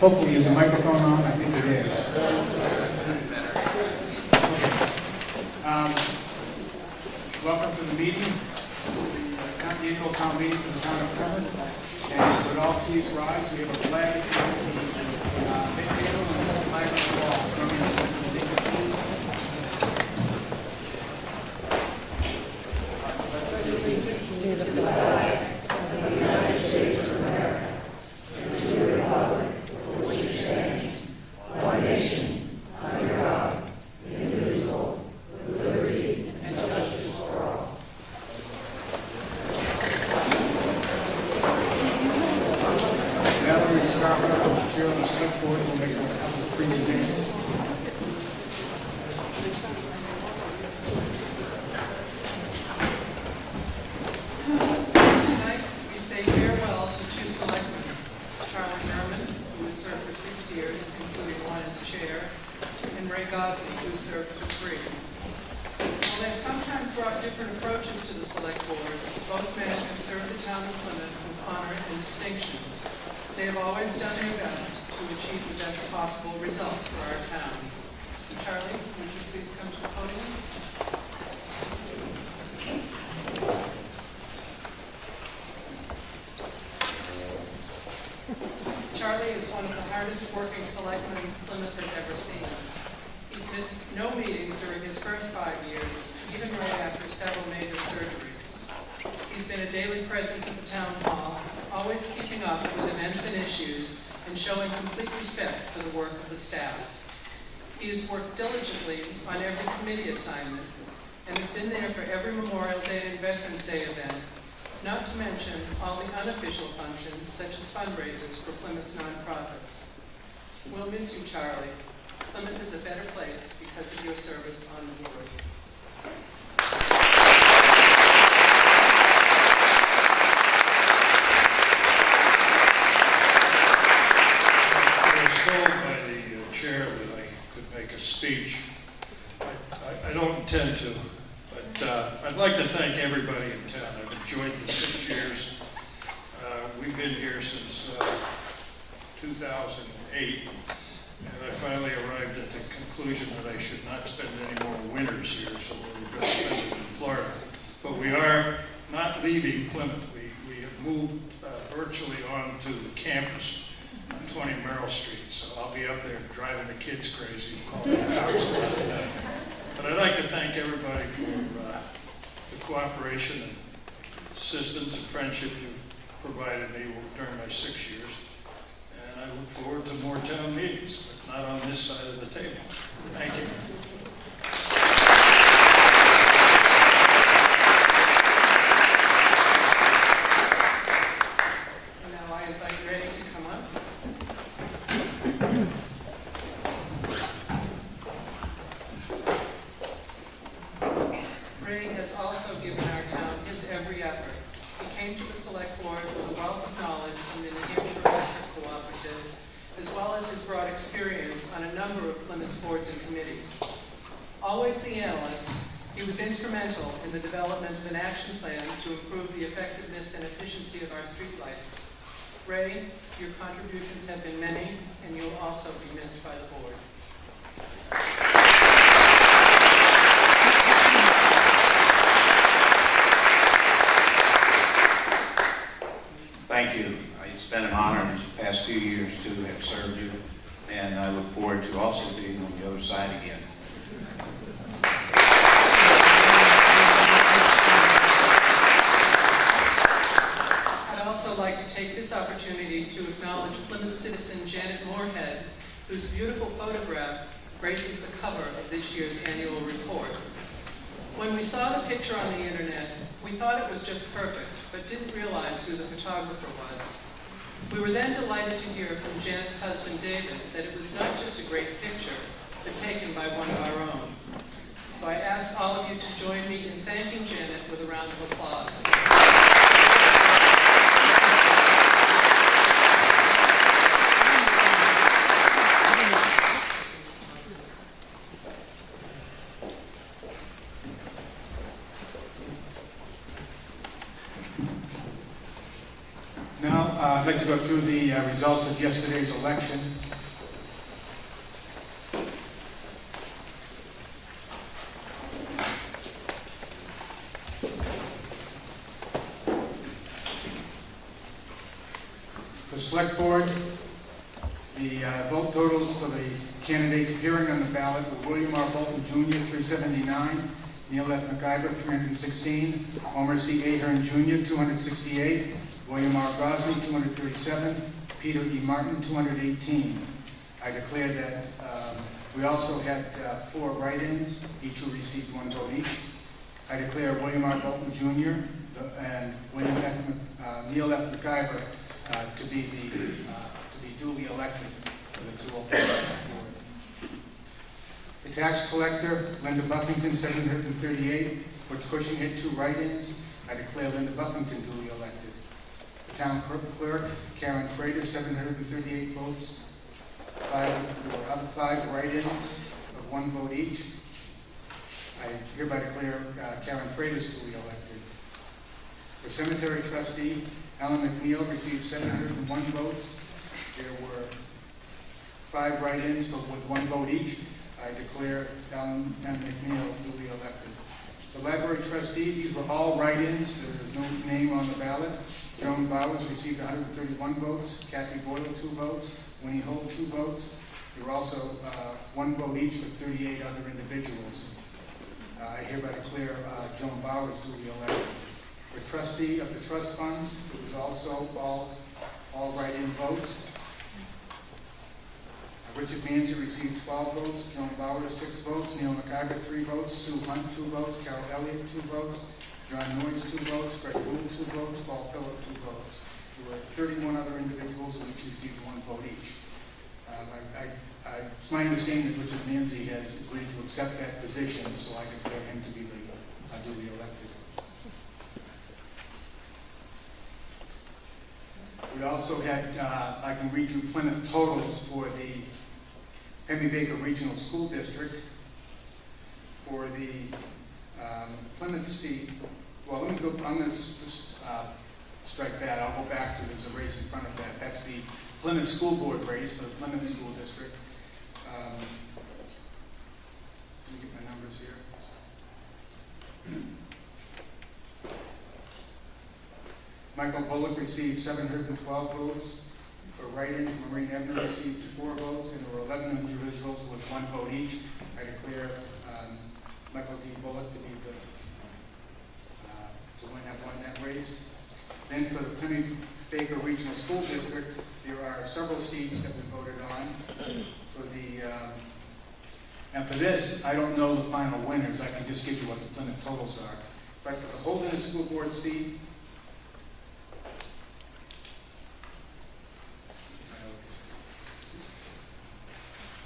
Hopefully, is the microphone on? I think it is. Welcome to the meeting, the annual town meeting for the town of Plymouth. And would all please rise? We have a flag at the table and a flag on the wall. From you, take it, please. To the flag of the United States of America, and to the republic for which it stands, one nation, under God, indivisible, with liberty and justice for all. Now that we start with the material on the select board, we'll make a couple of presentations. Tonight, we say farewell to two selectmen, Charlie Herman, who has served for 6 years, including one as chair, and Ray Gosley, who served for 3. While they've sometimes brought different approaches to the select board, both men have served the town of Plymouth with honor and distinction. They have always done their best to achieve the best possible results for our town. Charlie, would you please come to the podium? Charlie is one of the hardest working selectmen Plymouth has ever seen. He's missed no meetings during his first 5 years, even right after several major surgeries. He's been a daily presence at the town hall, always keeping up with events and issues and showing complete respect for the work of the staff. He has worked diligently on every committee assignment and has been there for every Memorial Day and Veterans Day event, not to mention all the unofficial functions such as fundraisers for Plymouth's nonprofits. We'll miss you, Charlie. Plymouth is a better place because of your service on the board. I was told by the chair that I could make a speech. I don't intend to, but I'd like to thank everybody in town. I've enjoyed the 6 years. We've been here since 2008, and I finally arrived at the conclusion that I should not spend any more winters here, so we're going to spend it in Florida. But we are not leaving Plymouth. We have moved virtually onto the campus on 20 Merrill Street, so I'll be up there driving the kids crazy, calling the cops about that. But I'd like to thank everybody for the cooperation and assistance and friendship you've provided me during my 6 years. And I look forward to more town meetings, but not on this side of the table. Thank you. And now I invite Ray to come up. Ray has also given our town his every effort. He came to the select board with a wealth of knowledge from the New Hampshire Electric Cooperative, as well as his broad experience on a number of Plymouth boards and committees. Always the analyst, he was instrumental in the development of an action plan to improve the effectiveness and efficiency of our streetlights. Ray, your contributions have been many, and you'll also be missed by the board. Thank you. It's been an honor in the past few years to have served you, and I look forward to also being on the other side again. I'd also like to take this opportunity to acknowledge Plymouth citizen Janet Moorhead, whose beautiful photograph graces the cover of this year's annual report. When we saw the picture on the internet, we thought it was just perfect, but didn't realize who the photographer was. We were then delighted to hear from Janet's husband, David, that it was not just a great picture, but taken by one of our own. So I ask all of you to join me in thanking Janet with a round of applause. Now, I'd like to go through the results of yesterday's election. For Select Board, the vote totals for the candidates appearing on the ballot were William R. Bolton Jr., 379, Neil F. MacIver, 316, Homer C. Ahern Jr., 268, William R. Gosney, 237, Peter E. Martin, 218. I declare that we also had 4 write-ins, each who received 1 vote each. I declare William R. Bolton Jr. And Neil F. MacIver to be duly elected for the 2 open board. The tax collector, Linda Buffington, 738, Butch Cushing had 2 write-ins. I declare Linda Buffington duly elected. The town clerk, Karen Freitas, 738 votes. There were other 5 write-ins of 1 vote each. I hereby declare Karen Freitas duly elected. For cemetery trustee, Alan McNeil received 701 votes. There were 5 write-ins, but with 1 vote each. I declare Alan McNeil duly elected. The library trustee, these were all write-ins. There is no name on the ballot. Joan Bowers received 131 votes. Kathy Boyle, 2 votes. Winnie Holt, 2 votes. There were also 1 vote each for 38 other individuals. I hereby declare Joan Bowers duly elected. For trustee of the trust funds, it was also all write-in votes. Richard Manzi received 12 votes, Joan Bowers 6 votes, Neil MacIver 3 votes, Sue Hunt 2 votes, Carol Elliott 2 votes, John Noyes 2 votes, Greg Gould 2 votes, Paul Phillip 2 votes. There were 31 other individuals who each received 1 vote each. It's my understanding that Richard Manzi has agreed to accept that position, so I declare him to be duly elected. We also had, I can read you Plymouth totals for the Henry Baker Regional School District. For the Plymouth seat, well, let me go, I'm going to strike that. I'll go back to, there's a race in front of that. That's the Plymouth School Board race for the Plymouth School District. Let me get my numbers here. Michael Bullock received 712 votes. For write-ins, Maureen Ebner received 4 votes, and there were 11 individuals with 1 vote each. I declare Michael D. Bullock to be to win that race. Then for the Plymouth Baker Regional School District, there are several seats that we voted on. For the and for this, I don't know the final winners. I can just give you what the Plymouth totals are. But for the Holderness School Board seat,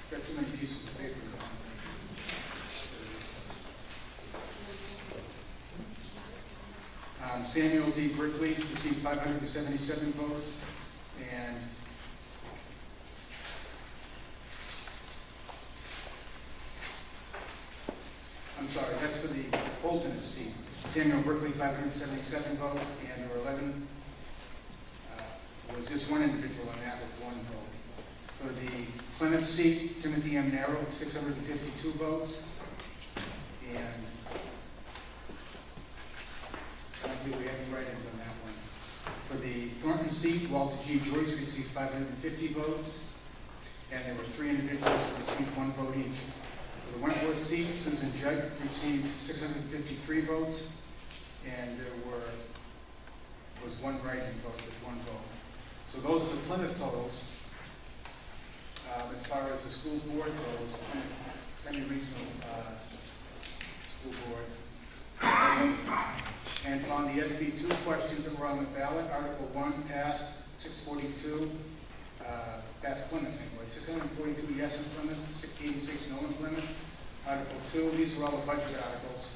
got too many pieces of paper. Samuel D. Brickley received 577 votes, and I'm sorry, that's for the Holderness seat. Samuel Brickley, 577 votes, and there were 11. There was just 1 individual on that with 1 vote. For the Plymouth seat, Timothy M. Narrow, 652 votes, and I don't believe we have any write-ins on that one. For the Thornton seat, Walter G. Joyce received 550 votes, and there were 3 individuals who received 1 vote each. For the Wentworth seat, Susan Judd received 653 votes, and there was 1 write-in vote with 1 vote. So those are the Plymouth totals. As far as the school board goes, Henry Regional School Board. And on the SB2 questions that were on the ballot, Article 1 passed 642, passed Plymouth anyway, 642 yes in Plymouth, 86 no in Plymouth. Article 2, these are all the budget articles.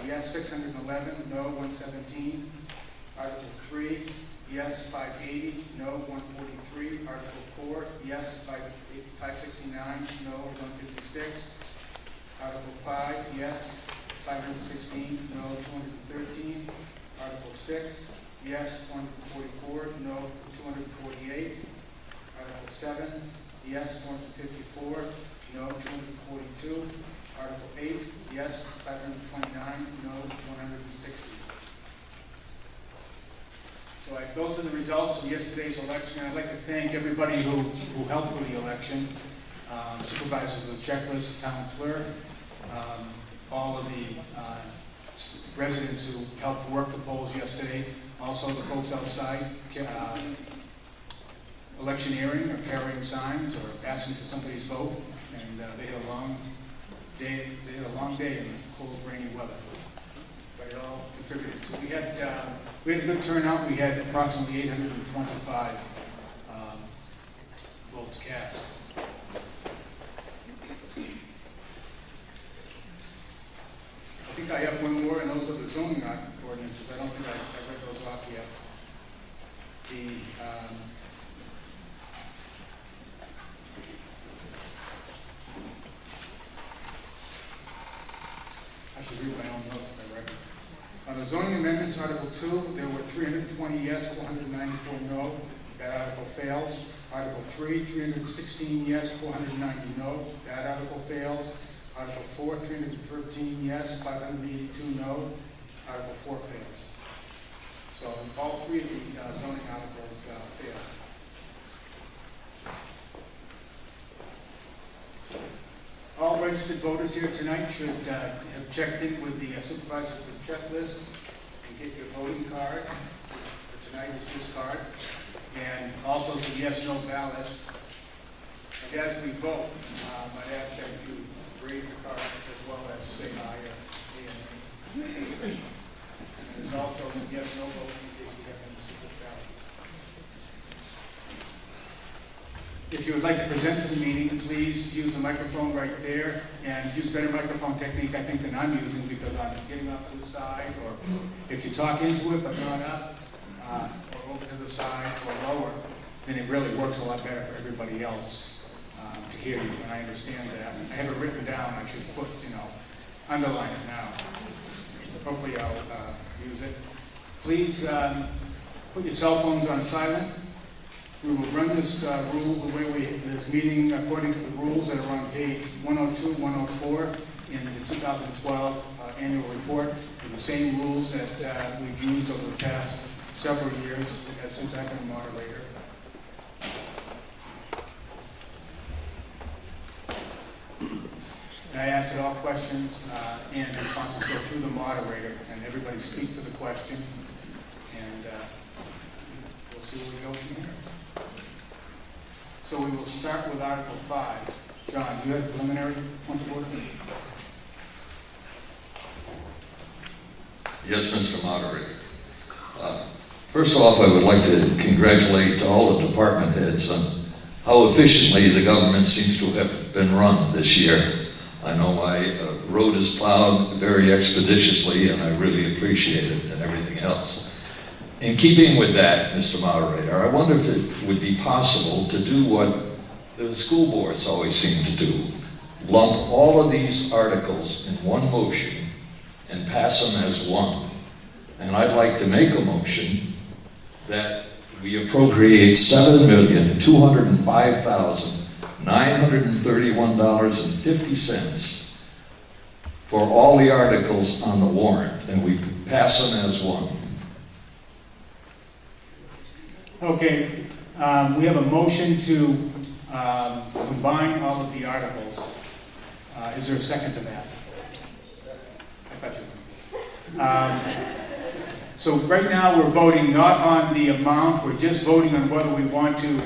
Yes 611, no 117. Article 3, yes 580, no 143. Article 4, yes 569, no 156. Article 5, yes 516, no 213. Article 6, yes 144, no 248. Article 7, yes, 454. No, 242. Article 8, yes, 529. No, 160. So those are the results of yesterday's election. I'd like to thank everybody who helped with the election. Supervisors of the checklist, town clerk, all of the residents who helped work the polls yesterday, also the folks outside electioneering or carrying signs or asking for somebody's vote, and they had a long day. They had a long day in the cold, rainy weather, but it all contributed to. We had a good turnout. We had approximately 825 votes cast. I think I have one more, and those are the zoning ordinances. I don't think I read those off yet. I should read my own notes if I read it. On the zoning amendments, Article 2, there were 320 yes, 494 no. That article fails. Article 3, 316 yes, 490 no. That article fails. Article 4, 313 yes, 582 no. Article 4 fails. So all three of the zoning articles fail. All registered voters here tonight should have checked in with the supervisor of the checklist and get your voting card. For tonight is this card. And also some yes/no ballots. And as we vote, I'd ask that you raise the card as well as say aye or nay. And there's also some yes/no votes in case we have any secret ballots. If you would like to present to the meeting, please use the microphone right there and use better microphone technique, I think, than I'm using because I'm getting up to the side, or if you talk into it but not up, or over to the side or lower, then it really works a lot better for everybody else to hear you, and I understand that. I have it written down. I should put, underline it now. Hopefully I'll use it. Please put your cell phones on silent. We will run this this meeting according to the rules that are on page 102, 104 in the 2012 annual report, and the same rules that we've used over the past several years since I've been moderator. And I ask that all questions and responses go through the moderator, and everybody speak to the question, and we'll see where we go from here. So we will start with Article 5. John, you have a preliminary point of order? Yes, Mr. Moderator. First off, I would like to congratulate all the department heads on how efficiently the government seems to have been run this year. I know my road is plowed very expeditiously, and I really appreciate it and everything else. In keeping with that, Mr. Moderator, I wonder if it would be possible to do what the school boards always seem to do, lump all of these articles in one motion and pass them as one. And I'd like to make a motion that we appropriate $7,205,931.50 for all the articles on the warrant, and we pass them as one. Okay, we have a motion to combine all of the articles. Is there a second to that? I thought you were. So right now we're voting not on the amount, we're just voting on whether we want to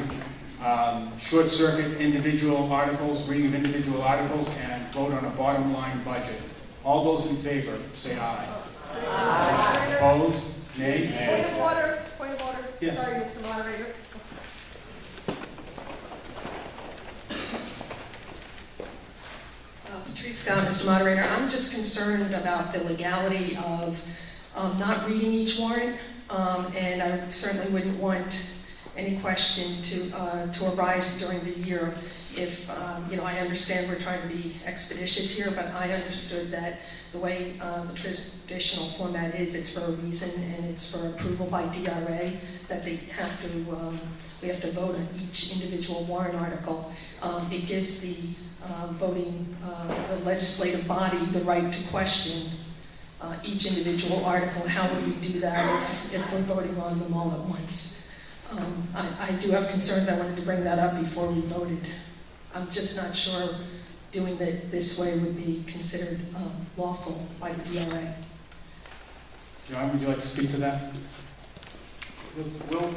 short circuit individual articles, reading of individual articles, and vote on a bottom line budget. All those in favor, say aye. Aye. Opposed? Nay? Point of order. Yes. Sorry, Mr. Moderator. Patrice Scott, Mr. Moderator. I'm just concerned about the legality of not reading each warrant, and I certainly wouldn't want any question to arise during the year. If, I understand we're trying to be expeditious here, but I understood that the way the traditional format is, it's for a reason, and it's for approval by DRA, that they have to, we have to vote on each individual warrant article. It gives the the legislative body the right to question each individual article. How would we do that if we're voting on them all at once? I do have concerns. I wanted to bring that up before we voted. I'm just not sure doing it this way would be considered lawful by the DRA. John, would you like to speak to that? We'll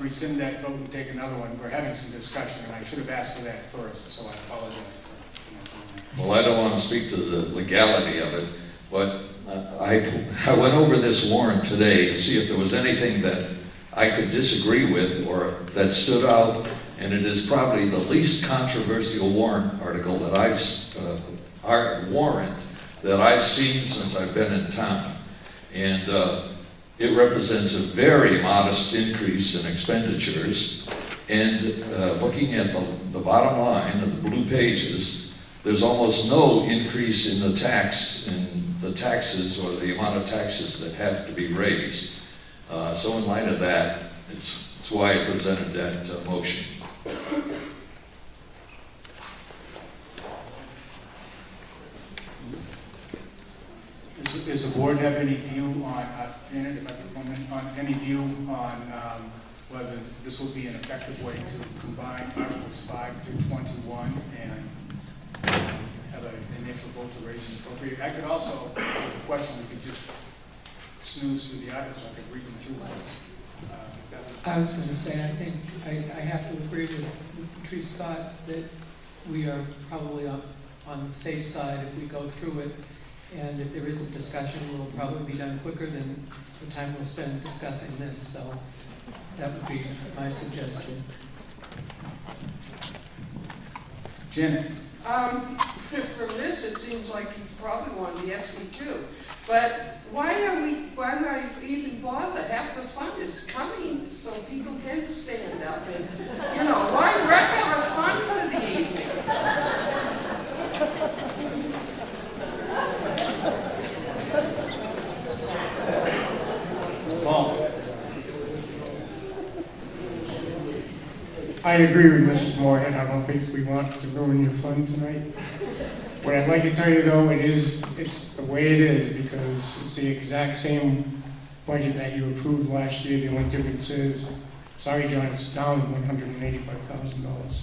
rescind that vote and take another one. We're having some discussion, and I should have asked for that first, so I apologize for not doing that. Well, I don't want to speak to the legality of it, but I went over this warrant today to see if there was anything that I could disagree with or that stood out, and it is probably the least controversial warrant article that warrant that I've seen since I've been in town. And it represents a very modest increase in expenditures. And looking at the bottom line of the blue pages, there's almost no increase in the taxes or the amount of taxes that have to be raised. So in light of that, it's why I presented that motion. Does the board have any view on, Janet, if I could comment, on any view on whether this will be an effective way to combine Articles 5 through 21 and have an initial vote to raise and appropriate? I could also, with a question, we could just snooze through the articles. I could read them through once. I was going to say, I think I have to agree with Patrice Scott that we are probably on the safe side if we go through it. And if there isn't discussion, we'll probably be done quicker than the time we'll spend discussing this. So that would be my suggestion. Janet? From this, it seems like you probably want the SB2. But why even bother? Half the fund is coming, so people can stand up and, why wreck our fun for the evening? Paul? I agree with Mrs. Moorhead. I don't think we want to ruin your fun tonight. What I'd like to tell you, though, it's the way it is, because it's the exact same budget that you approved last year. The only difference is, sorry, John, it's down $185,000.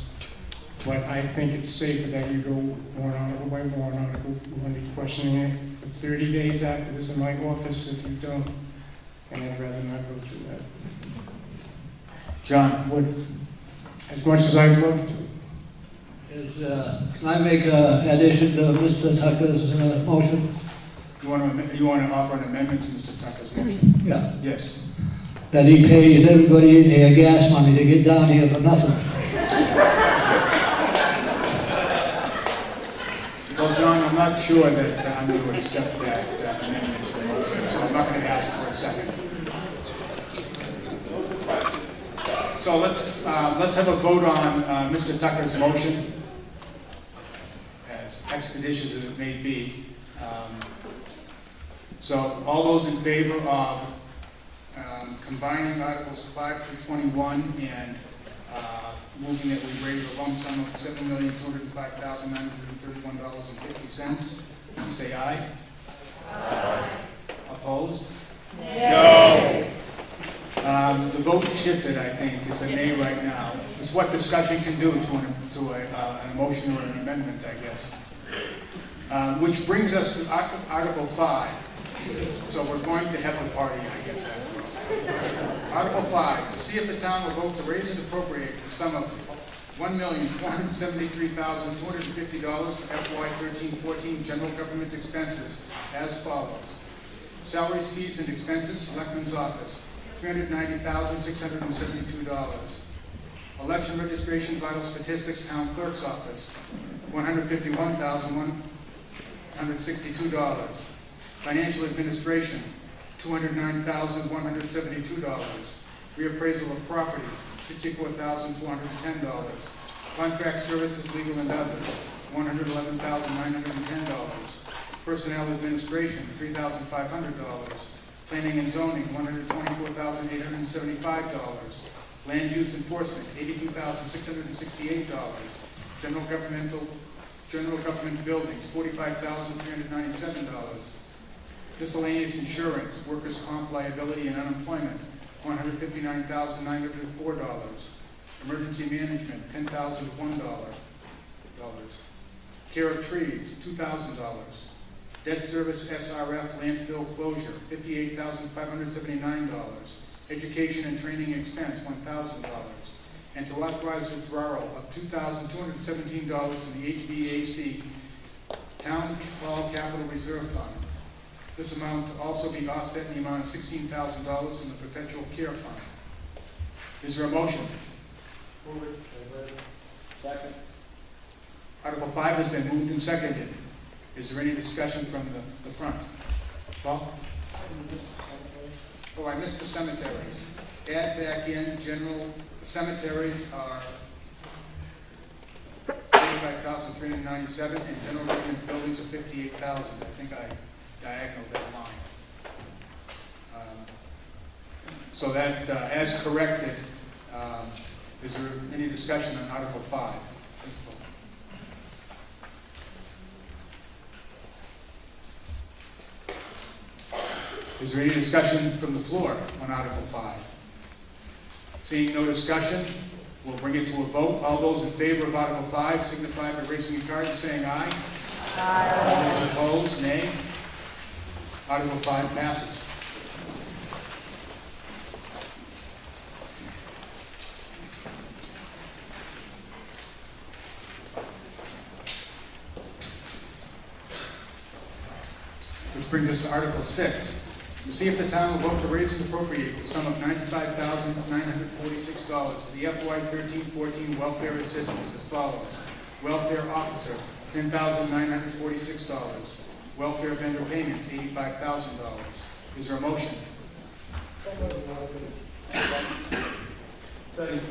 But I think it's safer that you go warrant article by warrant article. We're going to be questioning it for 30 days after this in my office if you don't, and I'd rather not go through that. John, as much as I'd love to. Can I make an addition to Mr. Tucker's motion? You want to offer an amendment to Mr. Tucker's motion? Yeah. Yes. That he pays everybody in here gas money to get down here for nothing. Well, John, I'm not sure that I'm going to accept that amendment to the motion, so I'm not going to ask for a second. So let's have a vote on Mr. Tucker's motion, as expeditious as it may be. So all those in favor of combining Articles 5 through 21 and moving that we raise a lump sum of $7,205,931.50, say aye. Aye. Opposed? No. The vote shifted, I think. It's a nay right now. It's what discussion can do to an motion or an amendment, I guess. Which brings us to Article 5. So we're going to have a party, I guess, after all. Article 5, to see if the town will vote to raise and appropriate the sum of $1,473,250 for FY 13-14 general government expenses as follows. Salaries, fees, and expenses, Selectman's Office, $390,672. Election registration, vital statistics, Town Clerk's Office, $151,162. Financial administration, $209,172. Reappraisal of property, $64,410. Contract services, legal and others, $111,910. Personnel administration, $3,500. Planning and zoning, $124,875. Land use enforcement, $82,668. General government buildings, $45,397. Miscellaneous insurance, workers' comp liability and unemployment, $159,904. Emergency management, $10,001. Care of trees, $2,000. Debt service SRF landfill closure, $58,579. Education and training expense, $1,000. And to authorize withdrawal of $2,217 from the HVAC Town Hall Capital Reserve Fund. This amount to also be offset in the amount of $16,000 from the Perpetual Care Fund. Is there a motion? Move it. Second. Article 5 has been moved and seconded. Is there any discussion from the front? Paul? Oh, I missed the cemeteries. Add back in general cemeteries are $35,397 and general government buildings are $58,000. I think I diagonaled that line. So that, as corrected, is there any discussion on Article 5? Is there any discussion from the floor on Article 5? Seeing no discussion, we'll bring it to a vote. All those in favor of Article 5 signify by raising your card and saying aye. Aye. All those opposed, nay. Article 5 passes. Which brings us to Article 6. To see if the town will vote to raise and appropriate the sum of $95,946 for the FY 13-14 welfare assistance as follows. Welfare officer, $10,946. Welfare vendor payments, $85,000. Is there a motion? It's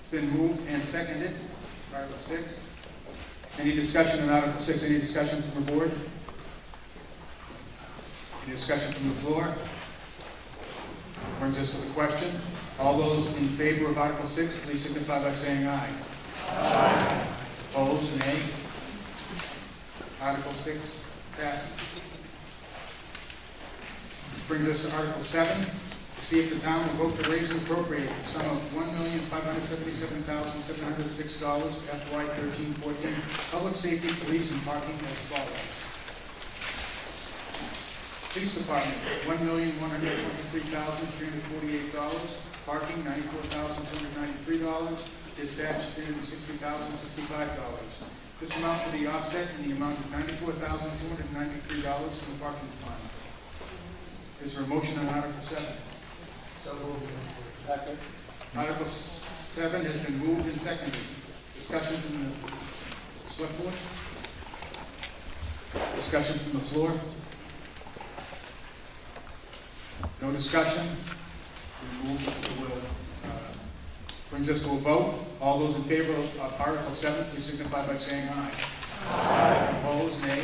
been moved and seconded. Article 6. Any discussion on Article 6? Any discussion from the board? Any discussion from the floor? Brings us to the question. All those in favor of Article 6, please signify by saying aye. Aye. Opposed, nay. Article 6 passes. Which brings us to Article 7. To see if the town will vote to raise and appropriate the sum of $1,577,706 for FY 13-14 public safety, police, and parking as follows. Police Department, $1,123,348. Parking, $94,293. Dispatch, $360,065. This amount will be offset in the amount of $94,293 from the parking fund. Is there a motion on Article 7? So moved. Second. Article 7 has been moved and seconded. Discussion from the select board? Discussion from the floor? No discussion? Brings us to a vote. All those in favor of Article 7, please signify by saying aye. Aye. Opposed, nay.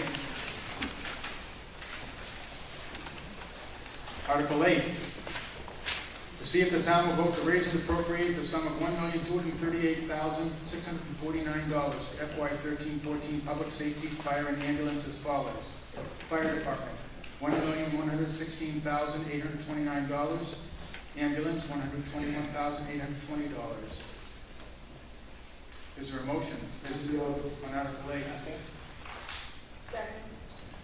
Article 8. To see if the town will vote to raise and appropriate the sum of $1,238,649 for FY 13-14 public safety, fire, and ambulance as follows. Fire Department, $1,116,829. Ambulance, $121,820. Is there a motion? On Article 8. Second.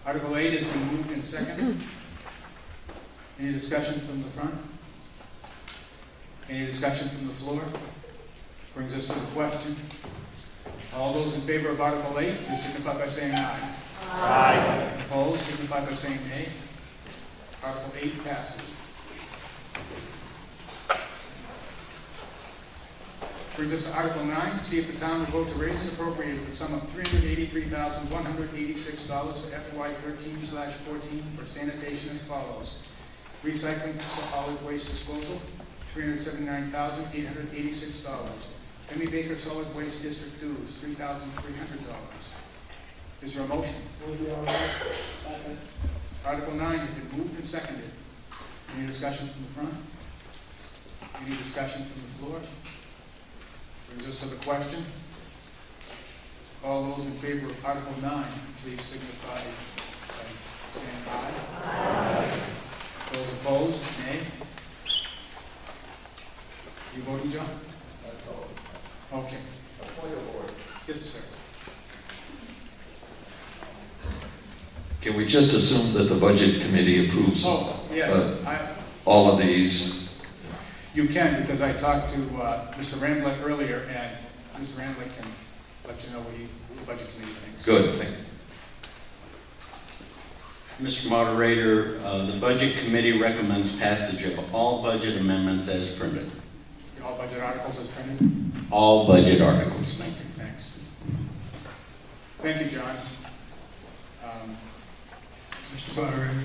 Article 8 has been moved and seconded. Any discussion from the front? Any discussion from the floor? Brings us to the question. All those in favor of Article 8, please signify by saying aye. Aye. Opposed, signify by saying nay. Article 8 passes. Brings us to Article 9, to see if the town will vote to raise and appropriate the sum of $383,186 for FY 13/14 for sanitation as follows. Recycling to solid waste disposal, $379,886. Emmy Baker Solid Waste District dues, $3,300. Is there a motion? Article 9 has been moved and seconded. Any discussion from the front? Any discussion from the floor? Brings us to the question. All those in favor of Article 9, please signify by saying aye. Aye. Those opposed, nay. You voting, John? Okay. Yes, sir. Can we just assume that the Budget Committee approves Oh, yes. all of these? You can, because I talked to Mr. Randlett earlier, and Mr. Randlett can let you know what the Budget Committee thinks. Good, thank you. Mr. Moderator, the Budget Committee recommends passage of all budget amendments as printed. All budget articles as printed? All budget articles. Thank you. Thanks. Thank you, John. Mr. Moderator,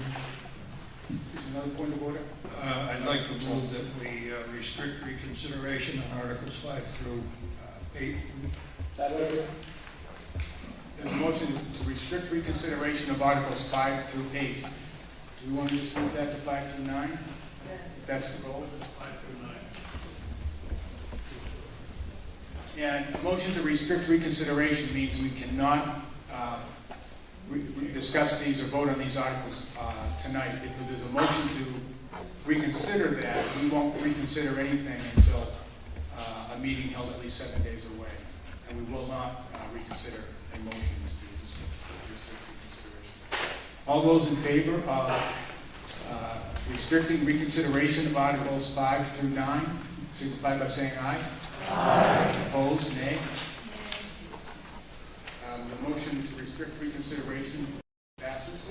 Is another point of order? I'd like to move that we restrict reconsideration on Articles 5 through 8. There's a motion to restrict reconsideration of Articles 5 through 8. Do we want to just move that to 5 through 9? If that's the goal? 5 through 9. And a motion to restrict reconsideration means we cannot discuss these or vote on these articles tonight. If there's a motion to reconsider that, we won't reconsider anything until a meeting held at least 7 days away. And we will not reconsider a motion to restrict reconsideration. All those in favor of restricting reconsideration of Articles 5 through 9, signify by saying aye. Aye. Opposed, nay. The motion to restrict reconsideration passes.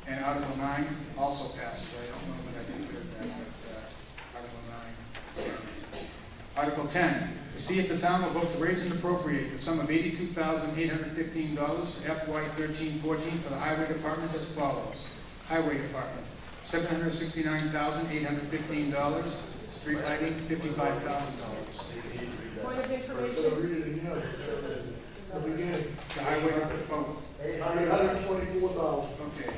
And Article 9 also passes. I don't know that I didn't get that, but Article 9. Article 10, to see if the town will vote to raise and appropriate the sum of $82,815 for FY 13-14 for the Highway Department as follows. Highway Department, $769,815. Street lighting, $55,000. Point of information. The highway, $824. okay.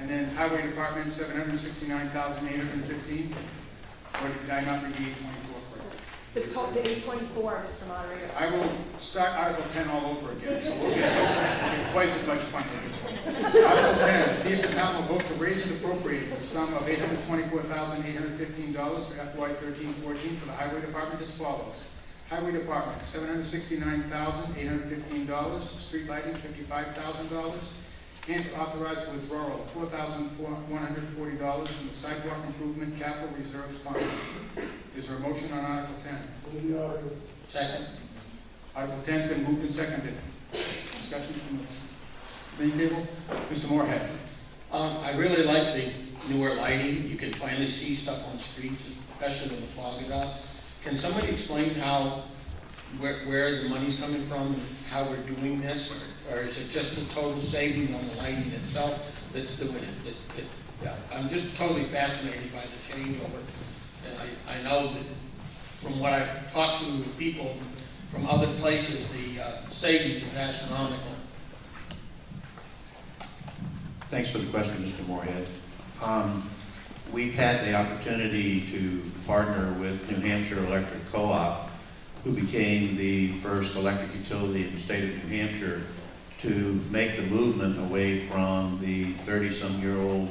And then highway department, $769,815. Or did I not read the 824 correctly? The 824, Mr. Moderator. I will start Article 10 all over again, so we'll get twice as much fun with this one. Article 10, see if the town will vote to raise and appropriate the sum of $824,815 for FY 13-14 for the highway department as follows. Highway department, $769,815, street lighting, $55,000, and to authorize the withdrawal of $4,140 from the sidewalk improvement capital reserves fund. Is there a motion on Article 10? Second. Article 10 has been moved and seconded. Discussion from the main table. Mr. Moorhead. I really like the newer lighting. You can finally see stuff on the streets, especially when the fog is out. Can somebody explain where the money's coming from, and how we're doing this, or is it just a total savings on the lighting itself that's doing it? I'm just totally fascinated by the changeover, and I know that from what I've talked to people from other places, the savings is astronomical. Thanks for the question, Mr. Moorhead. We've had the opportunity to partner with New Hampshire Electric Co-op, who became the first electric utility in the state of New Hampshire to make the movement away from the 30-some-year-old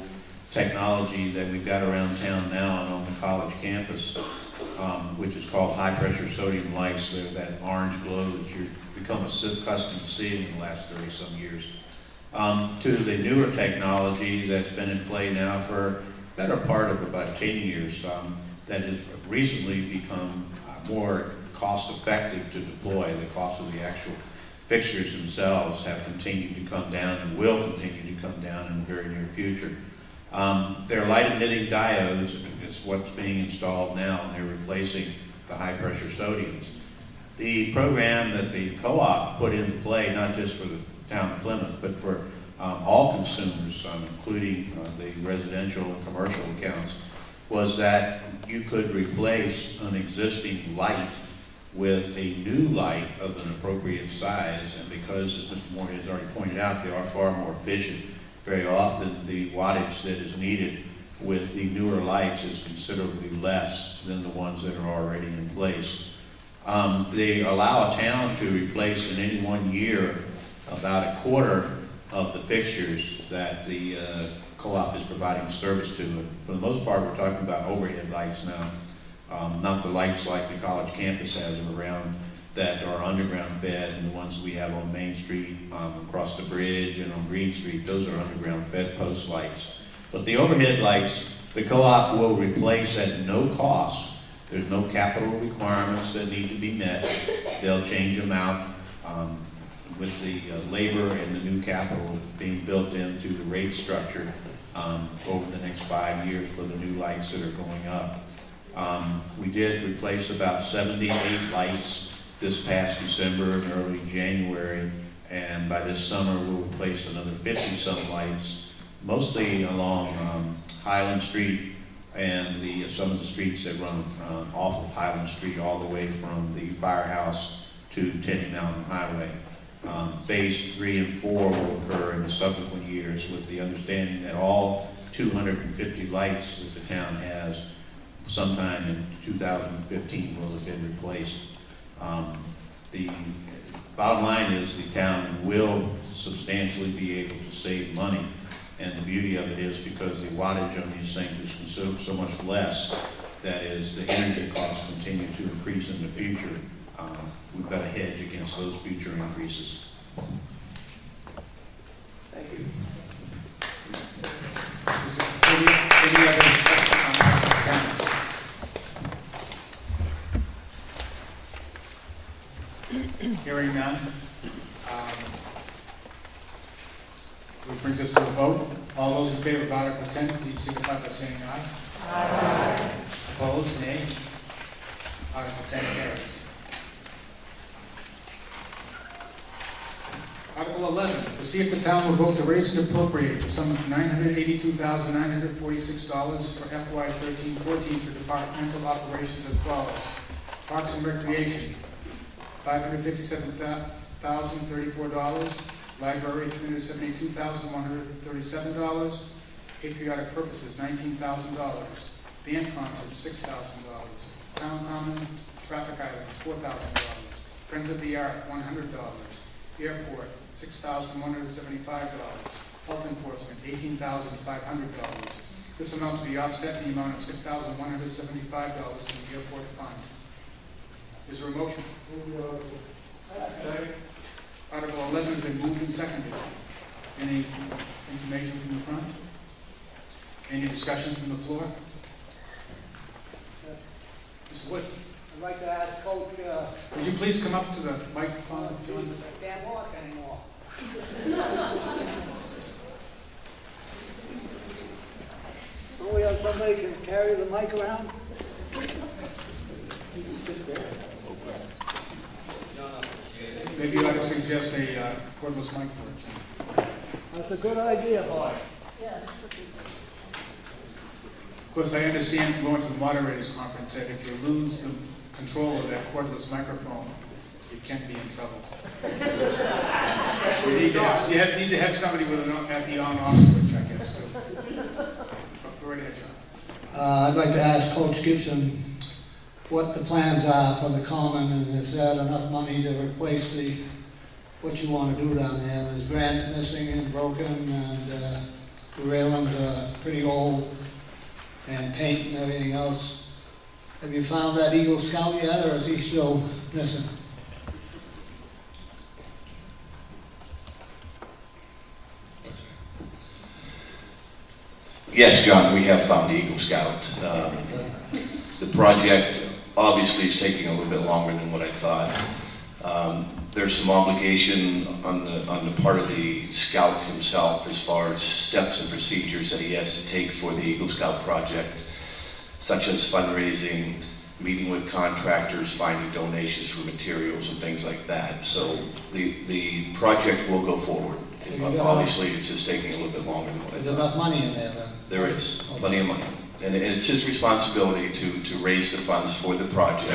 technology that we've got around town now and on the college campus, which is called high-pressure sodium lights. They're that orange glow that you've become accustomed to seeing in the last 30-some years. To the newer technology that's been in play now for the better part of about 10 years, that has recently become more cost-effective to deploy. The cost of the actual fixtures themselves have continued to come down and will continue to come down in the very near future. They're light-emitting diodes is what's being installed now, and they're replacing the high-pressure sodiums. The program that the co-op put into play, not just for the town of Plymouth, but for all consumers, including the residential and commercial accounts, was that you could replace an existing light with a new light of an appropriate size, and because, as Mr. Moore has already pointed out, they are far more efficient. Very often, the wattage that is needed with the newer lights is considerably less than the ones that are already in place. They allow a town to replace in any 1 year about a quarter of the fixtures that the co-op is providing service to. And for the most part, we're talking about overhead lights now, not the lights like the college campus has around that are underground fed, and the ones we have on Main Street, across the bridge, and on Green Street. Those are underground fed post lights. But the overhead lights, the co-op will replace at no cost. There's no capital requirements that need to be met. They'll change them out with the labor and the new capital being built into the rate structure over the next 5 years for the new lights that are going up. We did replace about 78 lights this past December and early January, and by this summer we'll replace another 50-some lights, mostly along Highland Street and some of the streets that run off of Highland Street all the way from the firehouse to Tenny Mountain Highway. Phase 3 and 4 will occur in the subsequent years, with the understanding that all 250 lights that the town has sometime in 2015 will have been replaced. The bottom line is the town will substantially be able to save money, and the beauty of it is because the wattage on these things is considered so much less, that is, the energy costs continue to increase in the future. We've got a hedge against those future increases. Thank you. Is there any other discussion on Article 10? Hearing none. Which brings us to a vote. All those in favor of Article 10, please signify by saying aye. Aye. Opposed, nay. Article 10 carries. Article 11, to see if the town will vote to raise and appropriate the sum of $982,946 for FY 13-14 for departmental operations as follows. Parks and Recreation, $557,034. Library, $372,137. Patriotic Purposes, $19,000. Band Concert, $6,000. Town Common Traffic Items, $4,000. Friends of the Art, $100. Airport, $6,175. Health Enforcement, $18,500. This amount to be offset in the amount of $6,175 in the airport fund. Is there a motion? Article 11 has been moved and seconded. Any information from the front? Any discussion from the floor? Mr. Wood? I'd like to ask Coach, Would you please come up to the microphone, John? I can't walk anymore. Oh, we have somebody can carry the mic around? Maybe you ought to suggest a cordless mic for it. That's a good idea, boy. Of course, I understand from going to the moderators conference that if you lose the control of that cordless microphone, you can't be in trouble. So you need to have somebody with at the on-off switch, I guess, too. Go right ahead, John. I'd like to ask Coach Gibson what the plans are for the common, and is that enough money to replace what you want to do down there? There's granite missing and broken, and the railings are pretty old, and paint and everything else. Have you found that Eagle Scout yet, or is he still missing? Yes, John, we have found the Eagle Scout. The project obviously is taking a little bit longer than what I thought. There's some obligation on the part of the Scout himself as far as steps and procedures that he has to take for the Eagle Scout project, such as fundraising, meeting with contractors, finding donations for materials and things like that. So the project will go forward. Obviously, it's just taking a little bit longer than what I There's thought. enough money in there then? There is, plenty of money. And it's his responsibility to raise the funds for the project.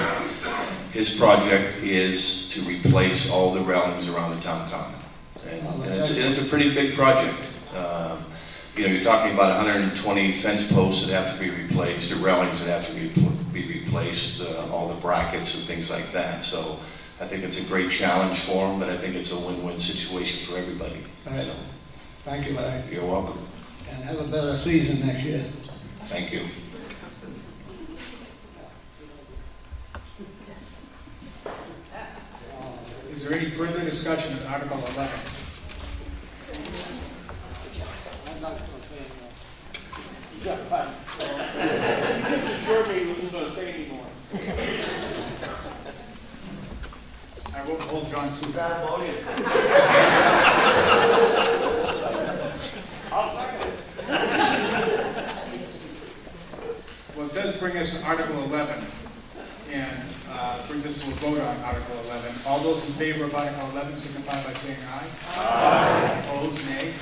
His project is to replace all the railings around the town common. And it's a pretty big project. You're talking about 120 fence posts that have to be replaced, the railings that have to be replaced, all the brackets and things like that. So I think it's a great challenge for him, but I think it's a win-win situation for everybody. All right. So, Thank you, Larry. you're welcome. And have a better season next year. Thank you. Is there any further discussion on Article 11? I won't hold John to that. Well, it does bring us to Article 11, and brings us to a vote on Article 11. All those in favor of Article 11 signify by saying aye. Aye. Opposed, nay.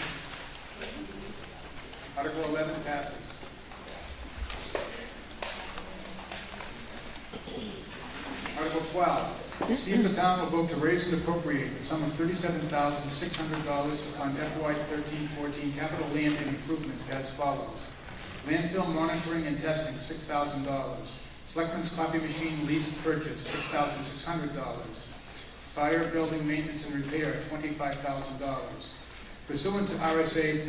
Article 11 passes. Article 12. To see if the town will vote to raise and appropriate the sum of $37,600 to fund FY 13-14 capital land and improvements as follows. Landfill monitoring and testing, $6,000. Selectmen's copy machine lease purchase, $6,600. Fire building maintenance and repair, $25,000. Pursuant to RSA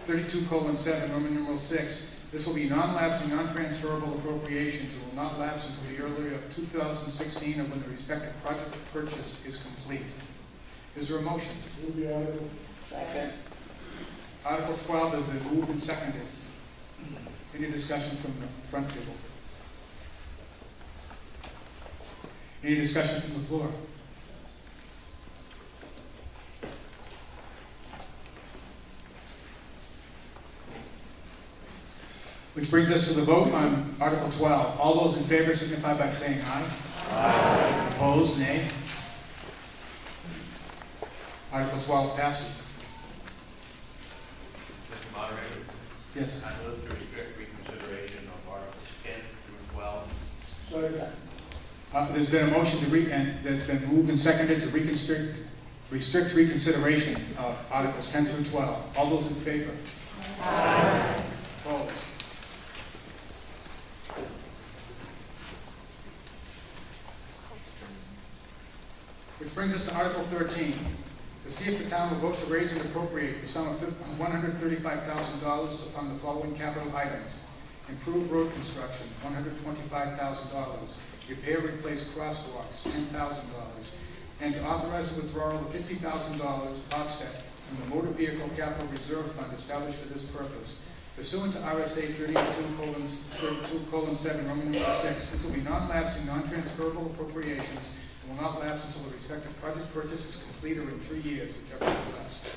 32:7, Roman numeral 6, this will be non-lapsing, non-transferable appropriations and will not lapse until the earlier of 2016 or when the respective project purchase is complete. Is there a motion? Move the article. Second. Article 12 has been moved and seconded. Any discussion from the front table? Any discussion from the floor? Which brings us to the vote on Article 12. All those in favor signify by saying aye. Aye. Opposed, nay. Article 12 passes. Mr. Moderator, Yes. I move to restrict reconsideration of Articles 10 through 12. Second. There's been a motion and there's been moved and seconded to restrict reconsideration of Articles 10 through 12. All those in favor? Aye. Opposed? Which brings us to Article 13. To see if the town will vote to raise and appropriate the sum of $135,000 to fund the following capital items. Improve road construction, $125,000. Repair, replace crosswalks, $10,000. And to authorize the withdrawal of $50,000 offset from the Motor Vehicle Capital Reserve Fund established for this purpose. Pursuant to RSA 32:7, Roman numeral 6, this will be non-lapsing, non-transferable appropriations and will not lapse until the respective project purchase is complete or in 3 years, whichever is less.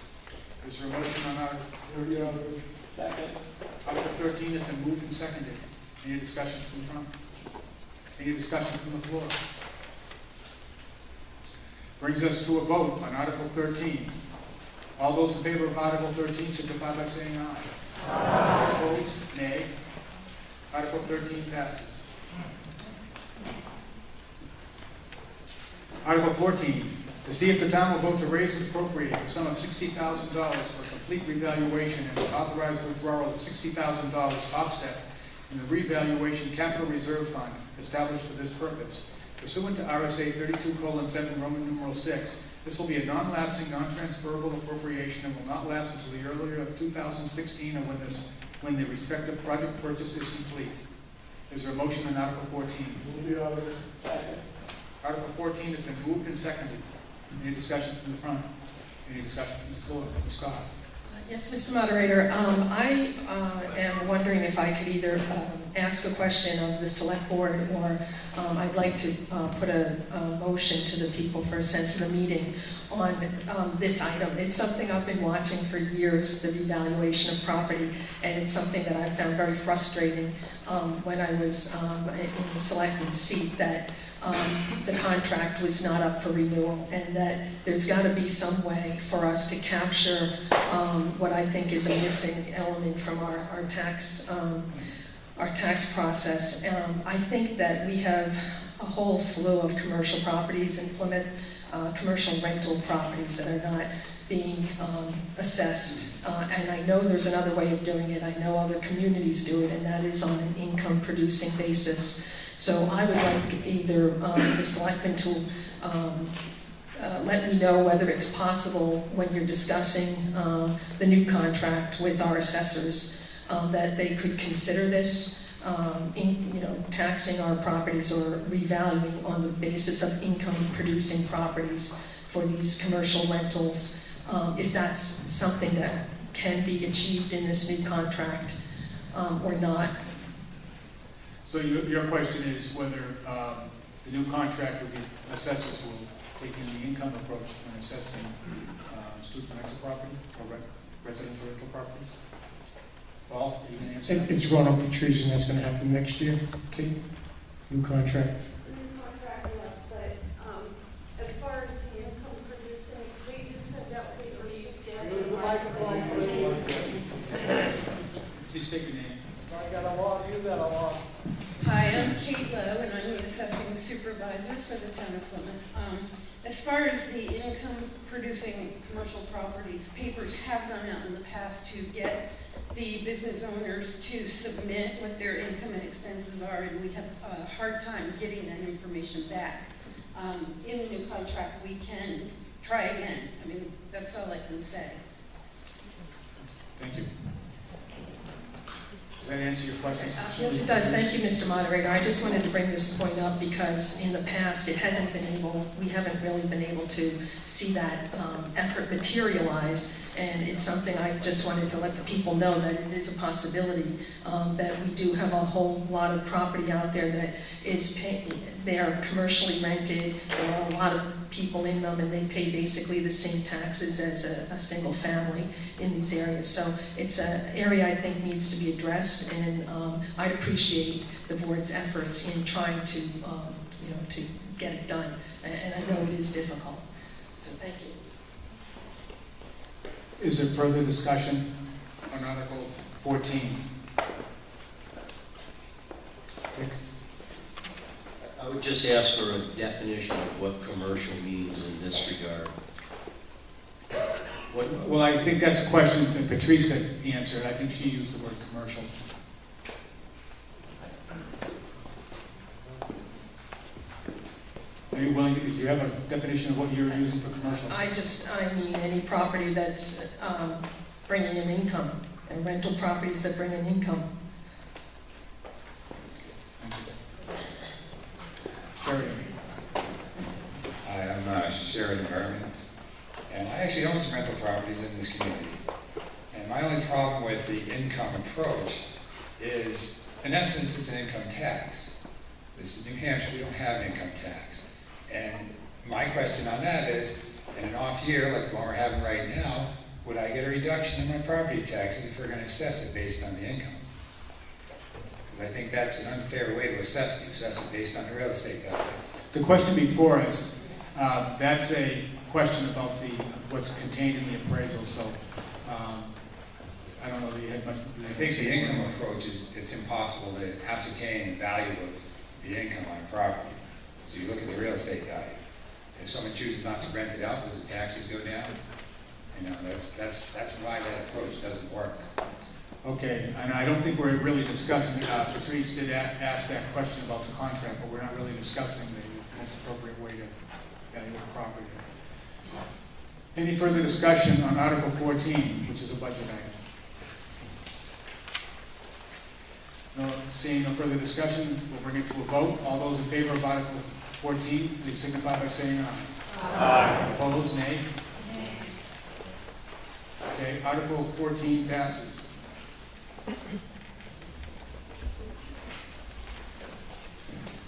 Is there a motion on Article 13? Second. Article 13 has been moved and seconded. Any discussion from the front? Any discussion from the floor? Brings us to a vote on Article 13. All those in favor of Article 13 signify by saying aye. Aye. Opposed? Nay. Article 13 passes. Article 14. To see if the town will vote to raise and appropriate the sum of $60,000 for complete revaluation and to authorize withdrawal of $60,000 offset in the revaluation capital reserve fund established for this purpose. Pursuant to RSA 32:7, Roman numeral 6, this will be a non-lapsing, non-transferable appropriation and will not lapse until the earlier of 2016 or when the respective project purchase is complete. Is there a motion on Article 14? Move the article. Second. Article 14 has been moved and seconded. Any discussion from the front? Any discussion from the floor? Ms. Scott? Yes, Mr. Moderator, I am wondering if I could either ask a question of the select board or I'd like to put a motion to the people for a sense of the meeting on this item. It's something I've been watching for years, the revaluation of property, and it's something that I've found very frustrating. when I was in the selectman's seat, that the contract was not up for renewal, and that there's got to be some way for us to capture what I think is a missing element from our tax process. I think that we have a whole slew of commercial properties in Plymouth, commercial rental properties that are not being assessed. And I know there's another way of doing it. I know other communities do it, and that is on an income-producing basis. So I would like either the selectmen to let me know whether it's possible when you're discussing the new contract with our assessors that they could consider this, taxing our properties or revaluing on the basis of income-producing properties for these commercial rentals, if that's something that can be achieved in this new contract or not. So your question is whether the new contract with the assessors will take in the income approach when assessing student rental property or residential rental properties? Paul, you can answer that? It's run up the trees, and that's going to happen next year, Kate? New contract. New contract, yes, but as far as the income producing, Kate, you said that would be the reuse Please state your name. I got a lot, you got a lot. Hi, I'm Kate Lowe, and I'm the assessing supervisor for the town of Plymouth. As far as the income-producing commercial properties, papers have gone out in the past to get the business owners to submit what their income and expenses are, and we have a hard time getting that information back. In the new contract, we can try again. I mean, that's all I can say. Thank you. Does that answer your question? Yes, it does. Thank you, Mr. Moderator. I just wanted to bring this point up because in the past we haven't really been able to see that effort materialize, and it's something I just wanted to let the people know that it is a possibility, that we do have a whole lot of property out there that they are commercially rented. There are a lot of people in them, and they pay basically the same taxes as a single family in these areas. So it's an area I think needs to be addressed, and I'd appreciate the board's efforts in trying to, to get it done. And I know it is difficult. So thank you. Is there further discussion on Article 14? Dick? I would just ask for a definition of what commercial means in this regard. Well, I think that's a question that Patrice could answer. I think she used the word commercial. Are you willing to, do you have a definition of what you're using for commercial? I mean any property that's bringing in income, and rental properties that bring in income. Sheridan. Hi, I'm Sheridan Berman, and I actually own some rental properties in this community. And my only problem with the income approach is, in essence, it's an income tax. This is New Hampshire, we don't have an income tax. And my question on that is, in an off year like the one we're having right now, would I get a reduction in my property taxes if we're going to assess it based on the income? Because I think that's an unfair way to assess it. You assess it based on the real estate value. The question before us, that's a question about what's contained in the appraisal, so I don't know that you had much. I think the income approach it's impossible to ascertain the value of the income on a property. So you look at the real estate value. If someone chooses not to rent it out, does the taxes go down? That's why that approach doesn't work. Okay, and I don't think we're really discussing, Patrice did ask that question about the contract, but we're not really discussing the most appropriate way to value the property. Any further discussion on Article 14, which is a budget item? No, seeing no further discussion, we'll bring it to a vote. All those in favor of Article 14, please signify by saying aye. Aye. Opposed, nay? Okay, Article 14 passes.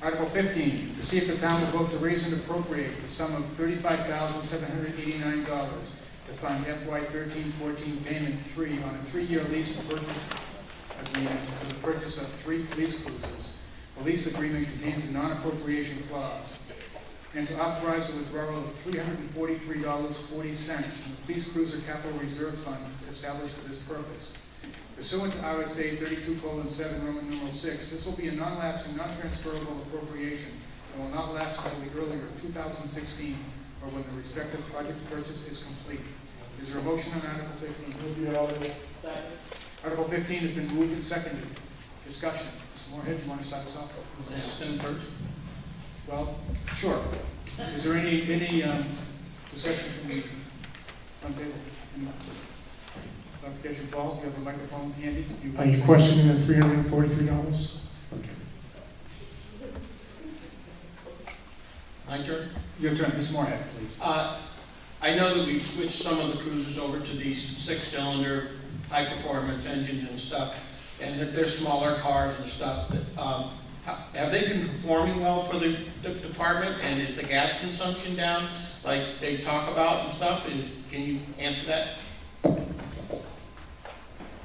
Article 15, to see if the town will vote to raise and appropriate the sum of $35,789 to fund FY 13-14 payment 3 on a 3-year lease and purchase agreement for the purchase of 3 police cruisers. The lease agreement contains a non-appropriation clause. And to authorize the withdrawal of $343.40 from the Police Cruiser Capital Reserve Fund established for this purpose. Pursuant to RSA 32:7, Roman numeral 6, this will be a non-lapsing, non-transferable appropriation and will not lapse until the earlier of 2016 or when the respective project purchase is complete. Is there a motion on Article 15? Article 15 has been moved and seconded. Discussion. Mr. Moorhead, do you want to start us off? Ask them first. Well, sure. Is there any discussion from the front table? Any clarification? Paul, do you have a microphone handy? Are you questioning the $343? Okay. My turn? Your turn, Mr. Moorhead, please. I know that we've switched some of the cruisers over to these 6-cylinder, high-performance engines and stuff, and that they're smaller cars and stuff. But, have they been performing well for the department, and is the gas consumption down like they talk about and stuff? Can you answer that?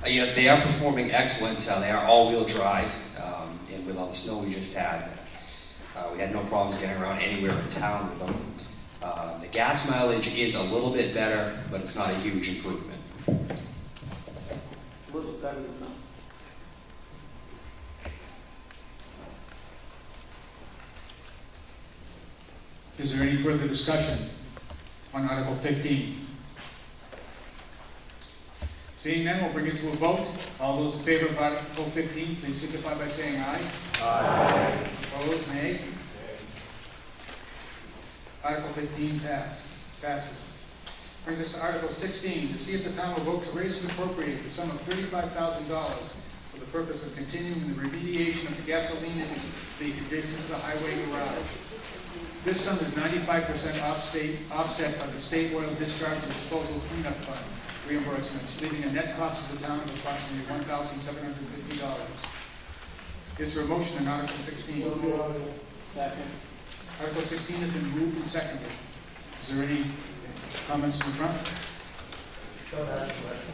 Yeah, they are performing excellent. They are all-wheel drive, and with all the snow we just had, we had no problems getting around anywhere in town with them. The gas mileage is a little bit better, but it's not a huge improvement. A little better than that. Is there any further discussion on Article 15? Seeing none, we'll bring it to a vote. All those in favor of Article 15, please signify by saying aye. Aye. Opposed, nay. Article 15 passes. Brings us to Article 16, to see if the town will vote to raise and appropriate the sum of $35,000 for the purpose of continuing the remediation of the gasoline leak adjacent to the highway garage. This sum is 95% offset by the State Oil Discharge and Disposal Cleanup Fund reimbursements, leaving a net cost of the town of approximately $1,750. Is there a motion on Article 16? Second. Article 16 has been moved and seconded. Is there any comments from the front?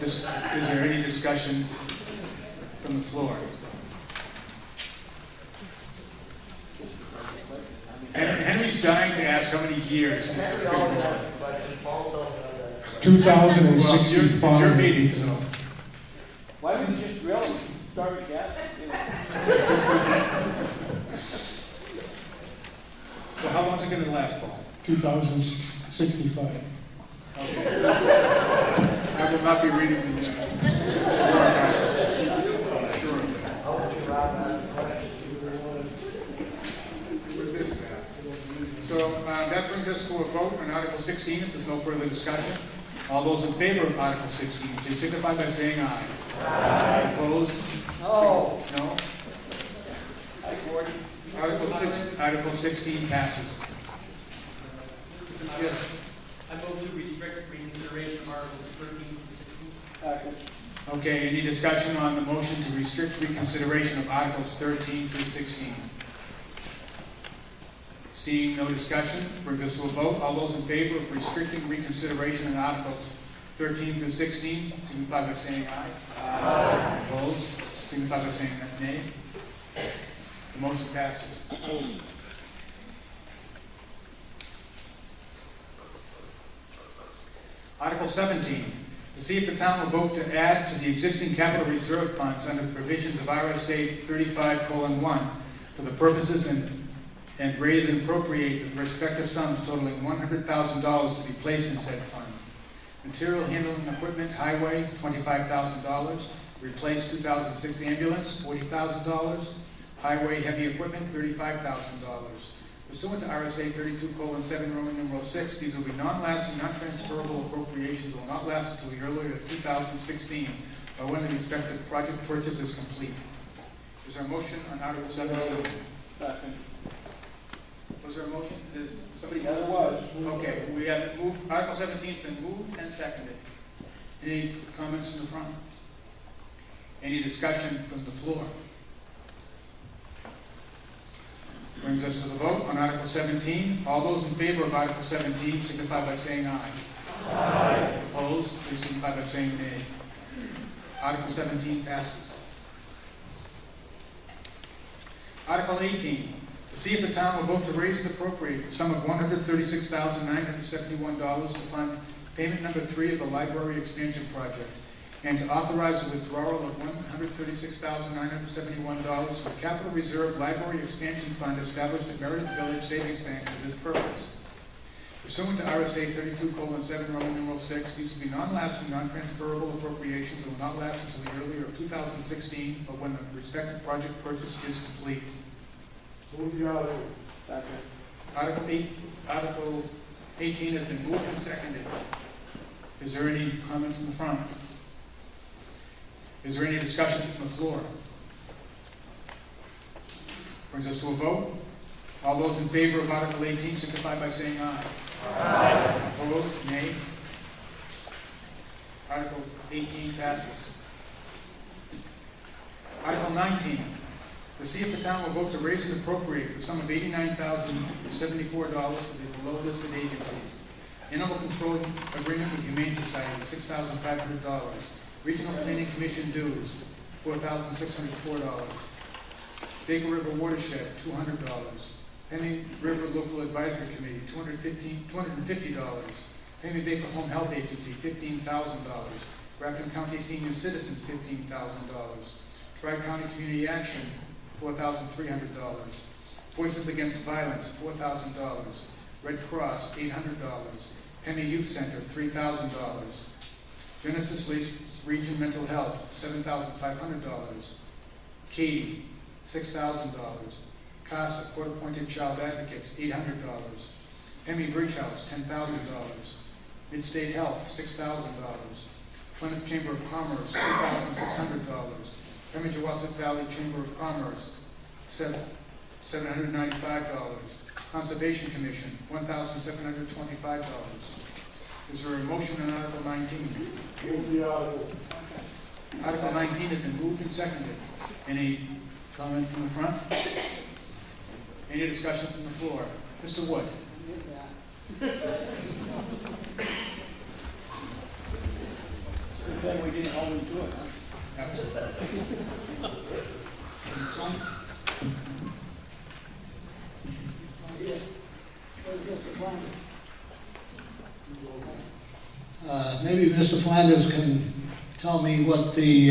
Is there any discussion from the floor? Henry's dying to ask how many years this is going to go. 2065. Well, it's your meeting, so. Why don't you just drill and start gas? So how long is it going to last, Paul? 2065. Okay. I will not be reading the sure. So that brings us to a vote on Article 16. If there's no further discussion, all those in favor of Article 16, please signify by saying aye. Aye. Opposed? No. No. Article 16 passes. Yes. I move to restrict reconsideration of Articles 13 through 16. Okay, any discussion on the motion to restrict reconsideration of Articles 13 through 16? Seeing no discussion, brings us to a vote. All those in favor of restricting reconsideration of Articles 13 through 16, signify by saying aye. Aye. Opposed, signify by saying nay. The motion passes. Article 17, to see if the town will vote to add to the existing capital reserve funds under the provisions of RSA 35:1 for the purposes and raise and appropriate the respective sums totaling $100,000 to be placed in said fund. Material handling equipment, highway, $25,000. Replace 2006 ambulance, $40,000. Highway heavy equipment, $35,000. Pursuant to RSA 32:7, Roman numeral 6, these will be non-lapsing, non-transferable appropriations and will not lapse until the earlier of 2016 or when the respective project purchase is complete. Is there a motion on Article 17? Second. Was there a motion? Is somebody? Yeah, there was. Okay, we have moved, Article 17 has been moved and seconded. Any comments from the front? Any discussion from the floor? Brings us to the vote on Article 17. All those in favor of Article 17 signify by saying aye. Aye. Opposed? Please signify by saying nay. Article 17 passes. Article 18, to see if the town will vote to raise and appropriate the sum of $136,971 to fund payment number 3 of the library expansion project, and to authorize the withdrawal of $136,971 from capital reserve library expansion fund established at Meredith Village Savings Bank for this purpose. Pursuant to RSA 32:7, Roman numeral 6, these will be non-lapsing, non-transferable appropriations and will not lapse until the earlier of 2016 or when the respective project purchase is complete. Move the article. Article 18 has been moved and seconded. Is there any comment from the front? Is there any discussion from the floor? Brings us to a vote. All those in favor of Article 18 signify by saying aye. Aye. Opposed? Nay. Article 18 passes. Article 19. To see if the town will vote to raise and appropriate the sum of $89,074 for the below listed agencies. Animal Control Agreement with Humane Society, $6,500. Regional Planning Commission dues, $4,604. Baker River Watershed, $200. Penny River Local Advisory Committee, $250. Penny Baker Home Health Agency, $15,000. Grafton County Senior Citizens, $15,000. Tri-County Community Action, $4,300. Voices Against Violence, $4,000. Red Cross, $800. Penny Youth Center, $3,000. Genesis Region Mental Health, $7,500. Katie, $6,000. CASA, Court-Appointed Child Advocates, $800. Hemi Bridge House, $10,000. Midstate Health, $6,000. Plymouth Chamber of Commerce, $2,600. Pemigewasset Valley Chamber of Commerce, $795. Conservation Commission, $1,725. Is there a motion on Article 19? Move the article. Article 19 has been moved and seconded. Any comment from the front? Any discussion from the floor? Mr. Wood? Good thing we didn't always do it, huh? Maybe Mr. Flanders can tell me what the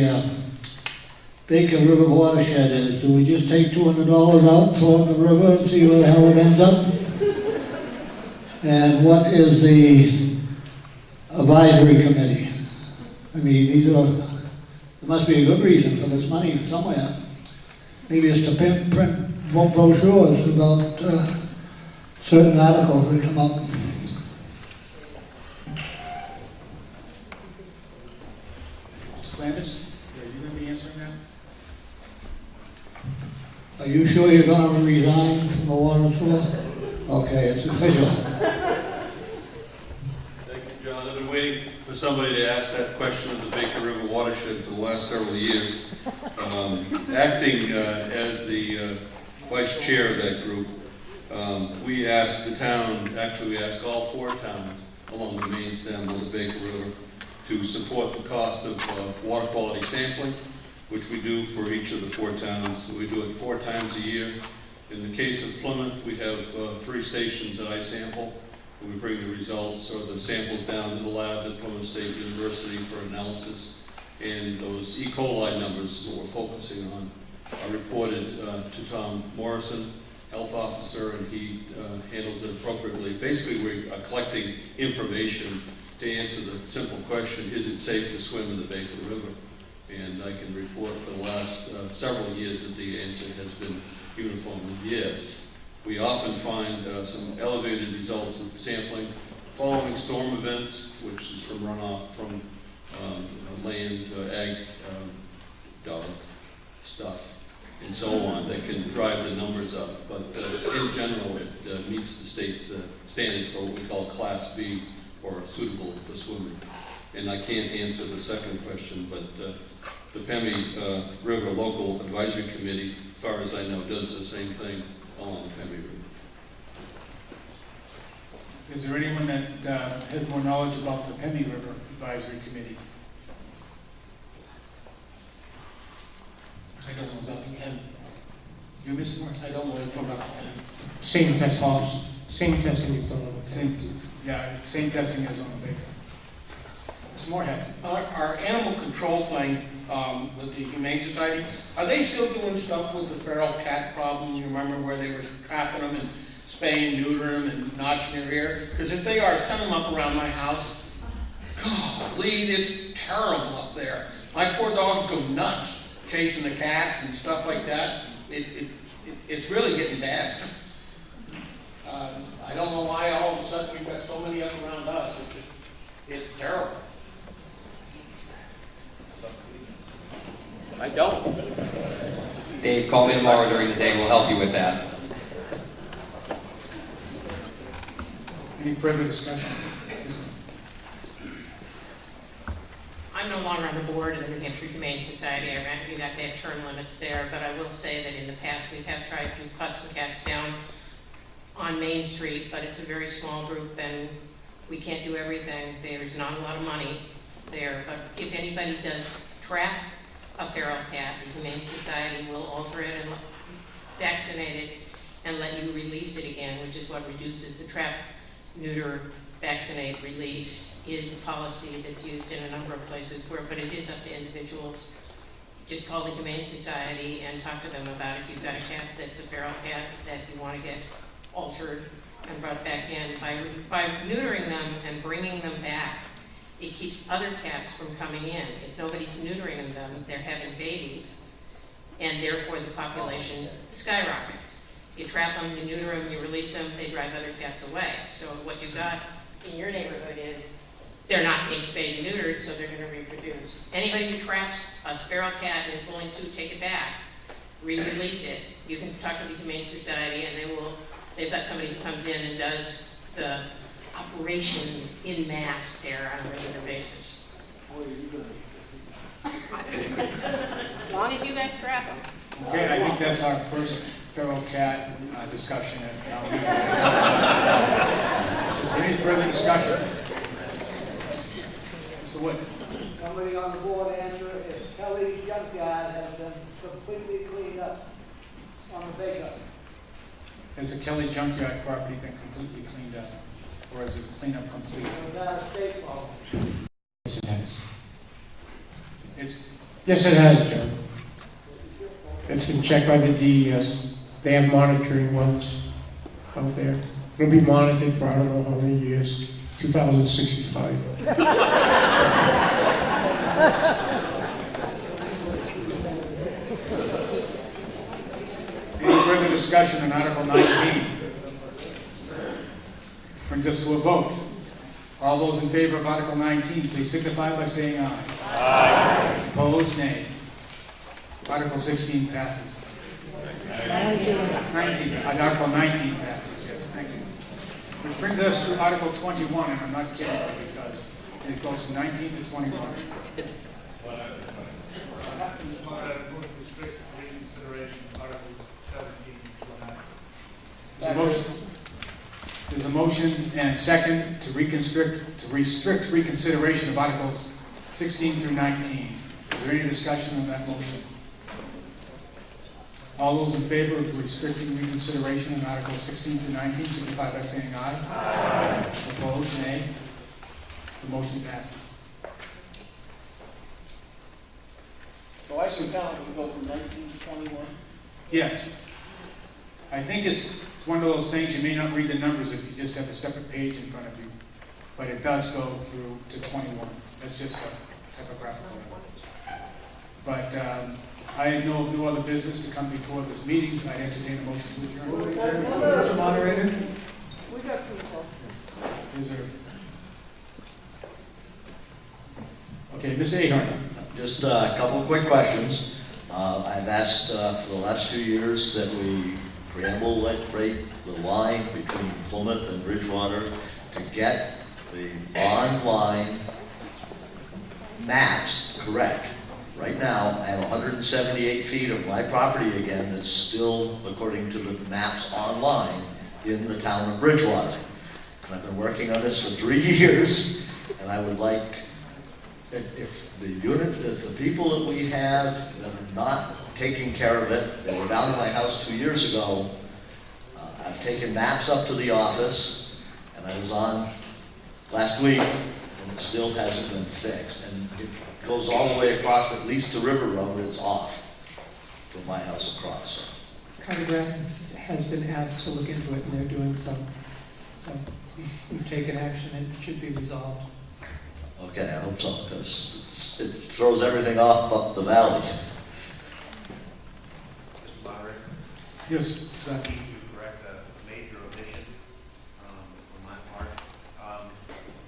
Baker River watershed is. Do we just take $200 out, throw it in the river, and see where the hell it ends up? And what is the advisory committee? I mean, there must be a good reason for this money somewhere. Maybe it's to print brochures about certain articles that come up. Mr. Flanders, are you going to be answering that? Are you sure you're going to resign from the water and sewer? Okay, it's official. Thank you, John. I've been waiting for somebody to ask that question of the Baker River watershed for the last several years. Acting as the vice chair of that group, we asked the town, actually we asked all 4 towns along the main stem of the Baker River to support the cost of water quality sampling, which we do for each of the 4 towns. We do it 4 times a year. In the case of Plymouth, we have 3 stations that I sample. We bring the results or the samples down to the lab at Plymouth State University for analysis. And those E. coli numbers that we're focusing on are reported to Tom Morrison, health officer, and he handles it appropriately. Basically, we are collecting information to answer the simple question, is it safe to swim in the Baker River? And I can report for the last several years that the answer has been uniformly yes. We often find some elevated results of sampling following storm events, which is from runoff from land, ag stuff, and so on, that can drive the numbers up. But in general, it meets the state standards for what we call Class B, or suitable for swimming. And I can't answer the second question, but the Pemi River Local Advisory Committee, as far as I know, does the same thing along the Pemi River. Is there anyone that has more knowledge about the Pemi River Advisory Committee? I don't know something. You, Mr. Moore? I don't know anything about that. Same test costs, same testing is done on the Same, same testing as on the baker. Mr. Moorhead? Our animal control thing with the Humane Society, are they still doing stuff with the feral cat problem? You remember where they were trapping them and spaying, neutering them, and notching their ear? Because if they are, send them up around my house. Golly, it's terrible up there. My poor dogs go nuts chasing the cats and stuff like that. It's really getting bad. I don't know why all of a sudden we've got so many up around us. It's terrible. I don't. Dave, call me tomorrow during the day. We'll help you with that. Any further discussion? I'm no longer on the board of the New Hampshire Humane Society. I reckon that they have term limits there, but I will say that in the past we have tried to cut some cats down on Main Street, but it's a very small group and we can't do everything. There's not a lot of money there, but if anybody does trap a feral cat, the Humane Society will alter it and vaccinate it and let you release it again, which is what reduces the trap, neuter, vaccinate, release is a policy that's used in a number of places but it is up to individuals. Just call the Humane Society and talk to them about if you've got a cat that's a feral cat that you want to get altered and brought back in. By neutering them and bringing them back, it keeps other cats from coming in. If nobody's neutering them, they're having babies, and therefore the population skyrockets. You trap them, you neuter them, you release them, they drive other cats away. So what you've got in your neighborhood is they're not being spayed and neutered, so they're going to reproduce. Anybody who traps a feral cat and is willing to take it back, re-release it, you can talk to the Humane Society and they've got somebody who comes in and does the operations in mass there on a regular basis. As long as you guys trap them. Okay, I think that's our first feral cat discussion at town meeting. Is there any further discussion? Mr. Wood? Somebody on the board answer if Kelly's junkyard has been completely cleaned up on the Baker. Has the Kelly junkyard property been completely cleaned up? Or is it cleanup complete? Is that a state problem? Yes, it has. Yes, it has, Joe. It's been checked by the DES. They have monitoring wells out there. It'll be monitored for I don't know how many years. 2065. Any further discussion on Article 19? Brings us to a vote. All those in favor of Article 19, please signify by saying aye. Aye. Opposed, nay. Article 16 passes. 19. Article 19 passes, yes, thank you. Which brings us to Article 21, and I'm not kidding because it goes from 19 to 21. There's a motion and second to restrict reconsideration of Articles 16 through 19. Is there any discussion on that motion? All those in favor of restricting reconsideration on Articles 16 through 19, signify by saying aye. Aye. Opposed, nay. The motion passes. So I sit down, we go from 19 to 21? Yes. I think it's one of those things, you may not read the numbers if you just have a separate page in front of you, but it does go through to 21. That's just a typographical error. But I have no other business to come before this meeting, so I entertain a motion to adjourn. Mr. Moderator? We got people. Is there? Okay, Mr. Ahern. Just a couple of quick questions. I've asked for the last few years that we preambulate the line between Plymouth and Bridgewater to get the online maps correct. Right now, I have 178 feet of my property again that's still, according to the maps online, in the town of Bridgewater. And I've been working on this for 3 years, and I would like, if the people that we have that are not taking care of it. They were down at my house 2 years ago. I've taken maps up to the office, and I was on last week, and it still hasn't been fixed. And it goes all the way across, at least to River Road, it's off from my house across. Cartographics has been asked to look into it, and they're doing so. So we've taken action, and it should be resolved. Okay, I hope so, because it throws everything off up the valley. Mr. Moderator? Yes, I need to correct a major omission on my part.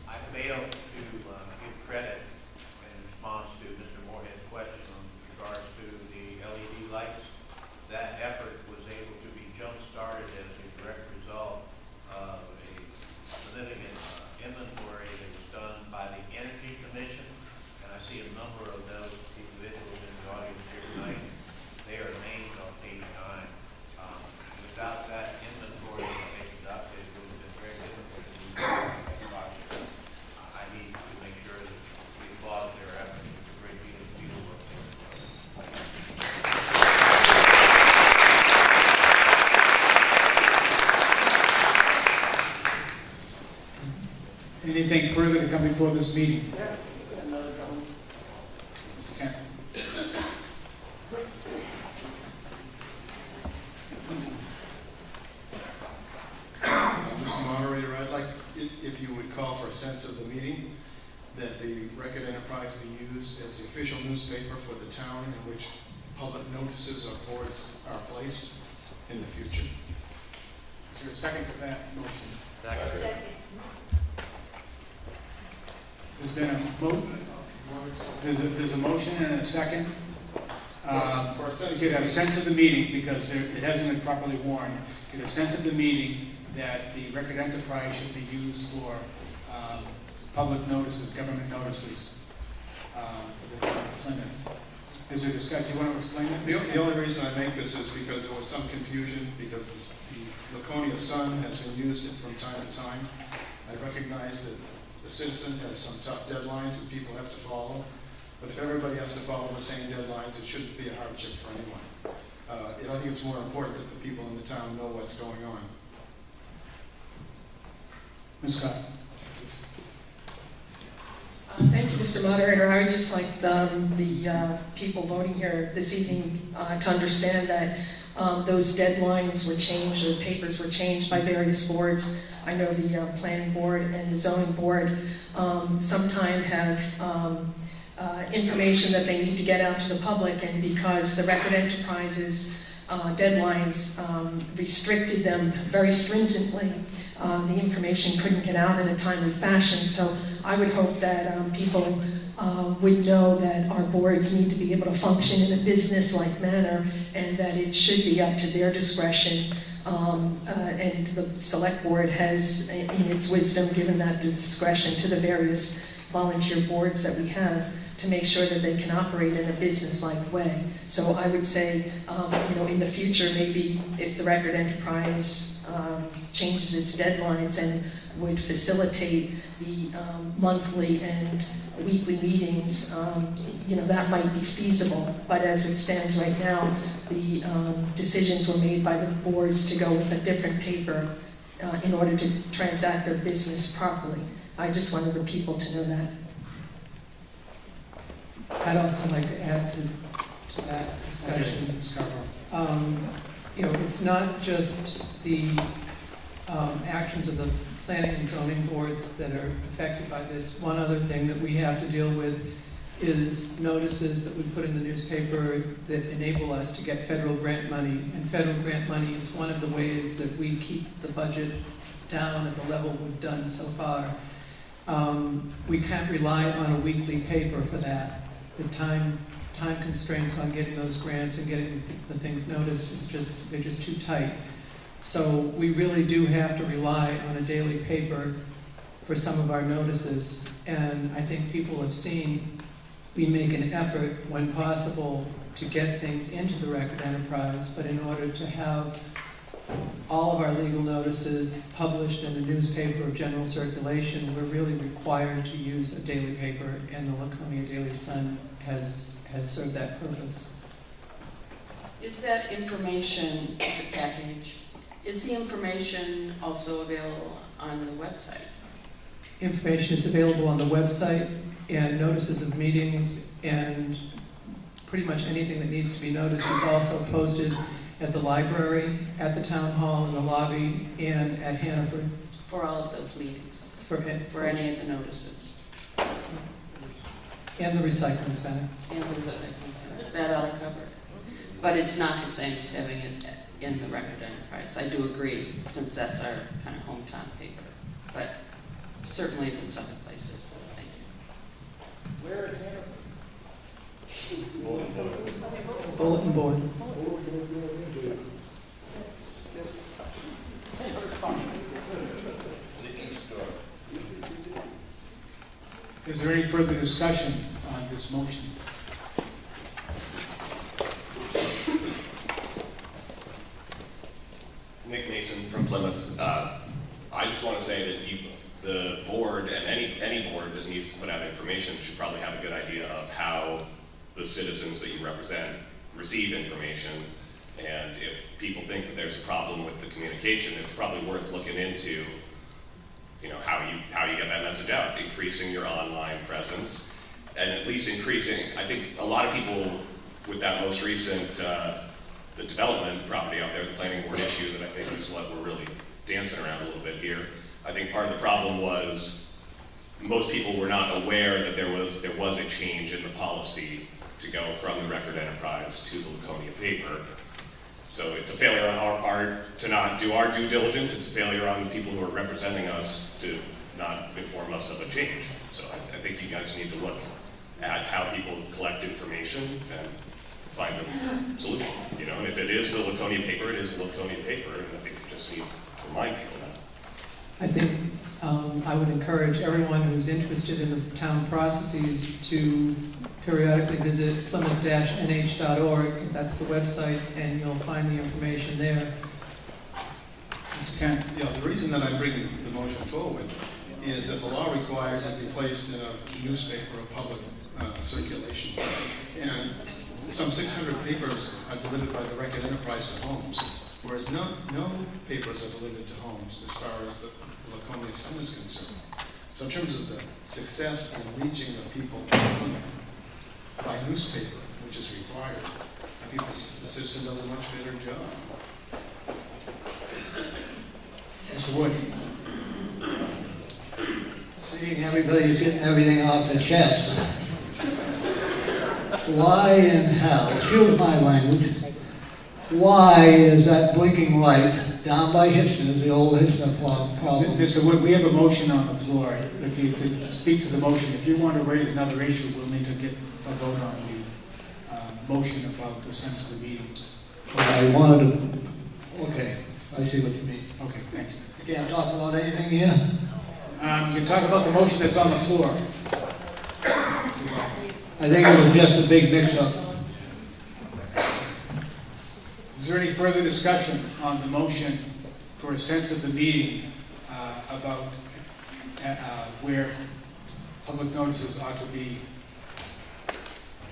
I failed to give credit in response to Mr. Moorhead's question in regards to the LED lights. That effort was able to be jump-started as a direct result of a significant inventory that was done by the Energy Commission, and I see a number of those individuals in the audience here tonight. They are named on page 9. Without that inventory that they conducted, it would have been very difficult to move forward with the project. I need to make sure that we applaud their effort. It's a great deal of field work there. anything further to come before this meeting? Mr. Kent. Mr. Moderator, I'd like, if you would call for a sense of the meeting, that the Record Enterprise be used as the official newspaper for the town in which public notices of boards are placed in the future. Is there a second to that motion? Second. There's been a vote. There's a motion and a second. To get a sense of the meeting, because it hasn't been properly warned, get a sense of the meeting that the Record Enterprise should be used for public notices, government notices for the town of Plymouth. Is there discussion? Do you want to explain that? The only reason I make this is because there was some confusion, because the Laconia Sun has been used from time to time. I recognize that the Citizen has some tough deadlines that people have to follow, but if everybody has to follow the same deadlines, it shouldn't be a hardship for anyone. I think it's more important that the people in the town know what's going on. Ms. Scott. Thank you, Mr. Moderator. I would just like the people voting here this evening to understand that those deadlines were changed, or papers were changed by various boards. I know the planning board and the zoning board sometime have information that they need to get out to the public, and because the Record Enterprises deadlines restricted them very stringently, the information couldn't get out in a timely fashion. So I would hope that people would know that our boards need to be able to function in a business-like manner, and that it should be up to their discretion. And the select board has, in its wisdom, given that discretion to the various volunteer boards that we have to make sure that they can operate in a business-like way. So I would say, in the future, maybe if the Record Enterprise changes its deadlines and would facilitate the monthly and weekly meetings, that might be feasible. But as it stands right now, the decisions were made by the boards to go with a different paper in order to transact their business properly. I just wanted the people to know that. I'd also like to add to that discussion. It's not just the actions of the planning and zoning boards that are affected by this. One other thing that we have to deal with is notices that we put in the newspaper that enable us to get federal grant money. And federal grant money is one of the ways that we keep the budget down at the level we've done so far. We can't rely on a weekly paper for that. The time constraints on getting those grants and getting the things noticed they're just too tight. So we really do have to rely on a daily paper for some of our notices. And I think people have seen we make an effort when possible to get things into the Record Enterprise, but in order to have all of our legal notices published in a newspaper of general circulation, we're really required to use a daily paper, and the Laconia Daily Sun has served that purpose. Is that information, the package, is the information also available on the website? Information is available on the website, and notices of meetings, and pretty much anything that needs to be noticed is also posted at the library, at the town hall, in the lobby, and at Hannaford. For all of those meetings? For any of the notices? And the recycling center. And the recycling center. That ought to cover it. But it's not the same as having it in the Record Enterprise. I do agree, since that's our kind of hometown paper. But certainly in other places. Thank you. Where at Hannaford? Bulletin board. Is there any further discussion on this motion? Nick Mason from Plymouth. I just want to say that the board and any board that needs to put out information should probably have a good idea of how the citizens that you represent receive information. And if people think that there's a problem with the communication, it's probably worth looking into, how you get that message out, increasing your online presence, and at least increasing. I think a lot of people with that most recent the development property out there, the planning board issue that I think is what we're really dancing around a little bit here. I think part of the problem was most people were not aware that there was a change in the policy to go from the Record Enterprise to the Laconia paper. So it's a failure on our part to not do our due diligence. It's a failure on the people who are representing us to not inform us of a change. So I think you guys need to look at how people collect information and find a solution. And if it is the Laconia paper, it is the Laconia paper, and I think we just need to remind people that. I think I would encourage everyone who's interested in the town processes to periodically visit plymouth-nh.org. That's the website, and you'll find the information there. Mr. Kent, the reason that I bring the motion forward is that the law requires it be placed in a newspaper of public circulation. And some 600 papers are delivered by the Record Enterprise to homes, whereas no papers are delivered to homes as far as the Laconia Sun is concerned. So in terms of the success in reaching the people by newspaper, which is required, I think the citizen does a much better job. Mr. Wood. Seeing everybody's getting everything off their chest, why in hell, excuse my language, why is that blinking light down by Hitchner's, the old Hitchner problem? Mr. Wood, we have a motion on the floor. If you could speak to the motion. If you want to raise another issue, we'll need to get a vote on the motion about the sense of the meeting. I wanted to, okay, I see what you mean. Okay, thank you. You can't talk about anything here? You can talk about the motion that's on the floor. I think it was just a big mix-up. Is there any further discussion on the motion for a sense of the meeting about where public notices ought to be,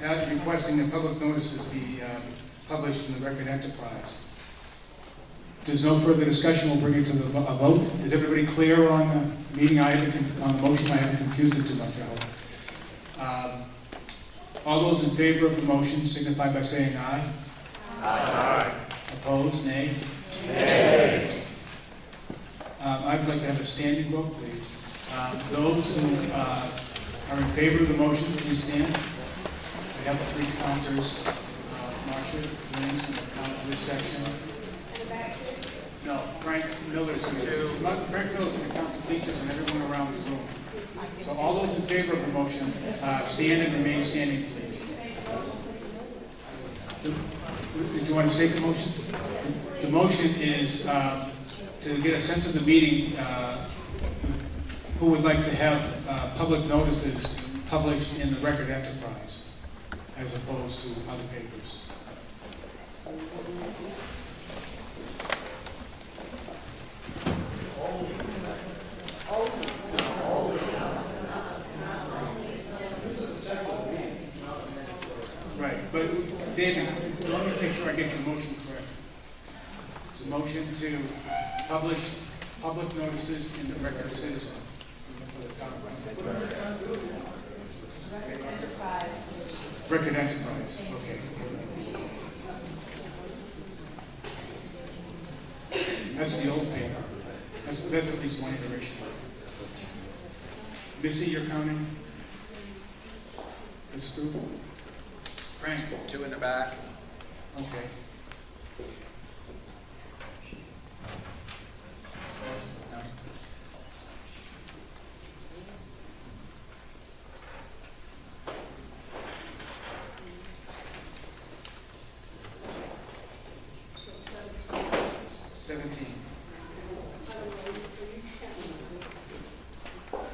requesting that public notices be published in the Record Enterprise? If there's no further discussion, we'll bring it to a vote. Is everybody clear on the meeting? On the motion, I haven't confused it too much, I hope. All those in favor of the motion signify by saying aye. Aye. Opposed? Nay? Nay. I'd like to have a standing vote, please. Those who are in favor of the motion, please stand. We have 3 counters. Marcia Williams going to count this section. No, Frank Miller's going to. Frank Miller's going to count the teachers and everyone around the room. So all those in favor of the motion, stand and remain standing, please. Did you want to state the motion? The motion is to get a sense of the meeting, who would like to have public notices published in the Record Enterprise as opposed to other papers. Right, but David, let me make sure I get your motion to publish public notices in the Record of Citizen for the town of Plymouth. Record Enterprise, okay. That's the old paper. That's at least one iteration. Missy, you're counting? This group? Frank? 2 in the back. Okay. No.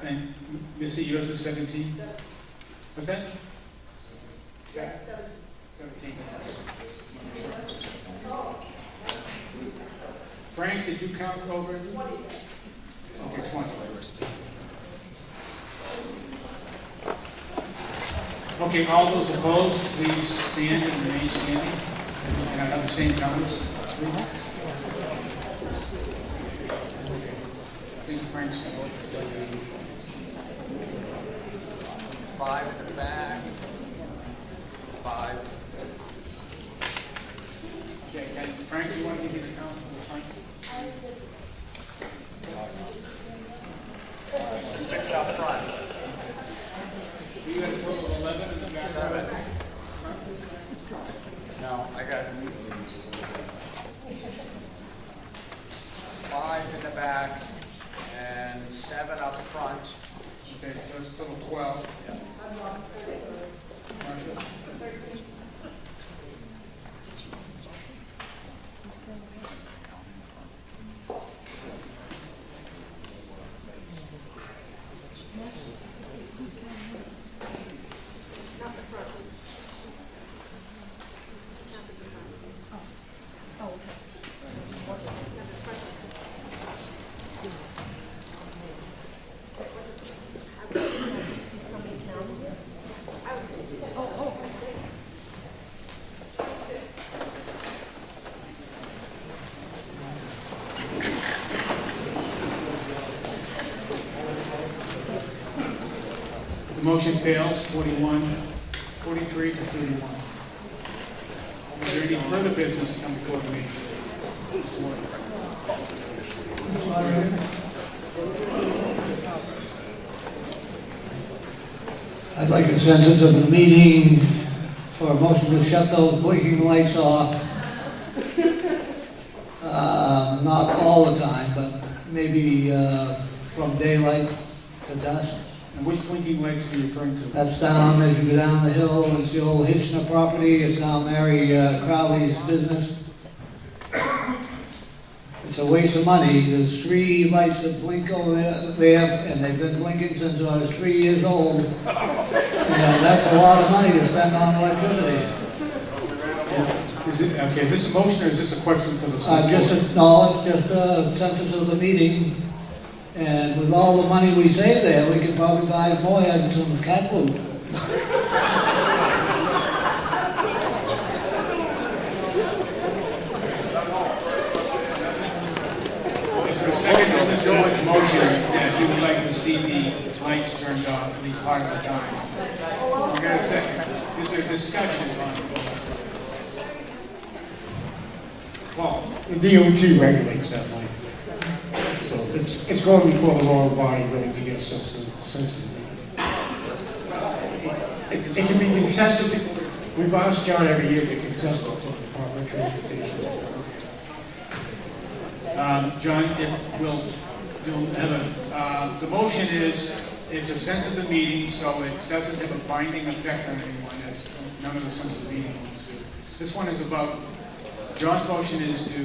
And Missy, yours is 17? What's that? Yeah. 17. Frank, did you count over? 20. Okay, 20. Okay, all those opposed, please stand and remain standing. And I have the same comments, please. I think Frank's going to 5 in the back. 5. Okay, and Frank, do you want to give me the count for the front? 6 up front. So you had a total of 11 in the back? 7. No, I got 5 in the back and 7 up front. Okay, so that's total 12. Yeah. Marshall? The motion fails, 43 to 31. Is there any further business to come before the meeting? Mr. Ward. I'd like a census of the meeting for a motion to shut those blinking lights off. Not all the time, but maybe from daylight to dusk. And which blinking lights are you referring to? That's down as you go down the hill. It's the old Hitchner property. It's now Mary Crowley's business. It's a waste of money. There's 3 lights that blink over there, and they've been blinking since I was 3 years old. And that's a lot of money to spend on electricity. Is it, okay, is this a motion or is this a question for the school? No, it's just a census of the meeting. And with all the money we save there, we could probably buy more and some cat food. Is there a second on Mr. Wood's motion that you would like to see the lights turned off at least part of the time? We got a second. Is there discussion on it? Paul? The DOT regulates that light. So it's going before the wrong body really to get sensitive. It can be contested. We've asked John every year to contest it to the Department of Transportation. John, we'll have a, the motion is, it's a sense of the meeting, so it doesn't have a binding effect on anyone, as none of the sense of the meeting wants to. This one is about, John's motion is to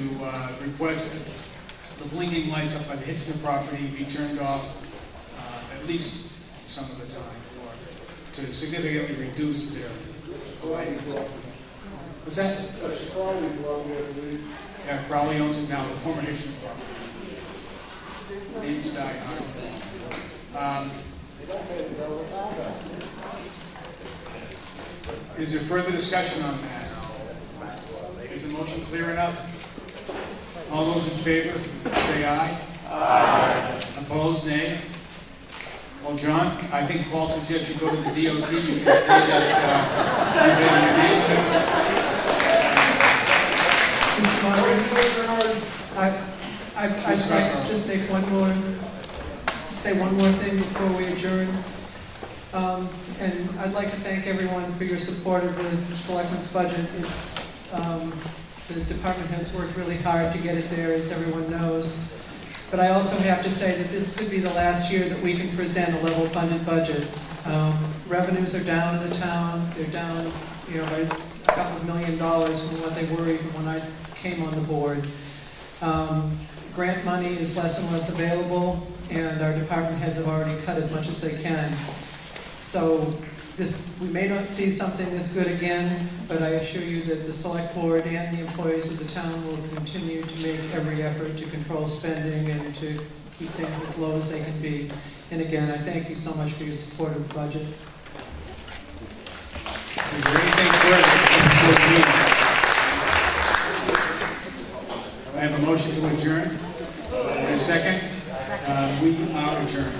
request the blinking lights up by the Hitchner property be turned off at least some of the time, or to significantly reduce their lighting. What's that? Yeah, Crowley owns it now, the former Hitchner property. Name's died hard. Is there further discussion on that? Is the motion clear enough? All those in favor, say aye. Aye. Opposed, nay? Well, John, I think Paul suggests you go to the DOT. You can say that I'd like to just make say one more thing before we adjourn. And I'd like to thank everyone for your support of the selectmen's budget. It's, the department heads worked really hard to get it there, as everyone knows. But I also have to say that this could be the last year that we can present a level funded budget. Revenues are down in the town. They're down, by a couple of $1 million from what they were even when I came on the board. Grant money is less and less available, and our department heads have already cut as much as they can. So we may not see something this good again, but I assure you that the select board and the employees of the town will continue to make every effort to control spending and to keep things as low as they can be. And again, I thank you so much for your support of the budget. Is there anything further before the meeting? I have a motion to adjourn. And a second. We are adjourned.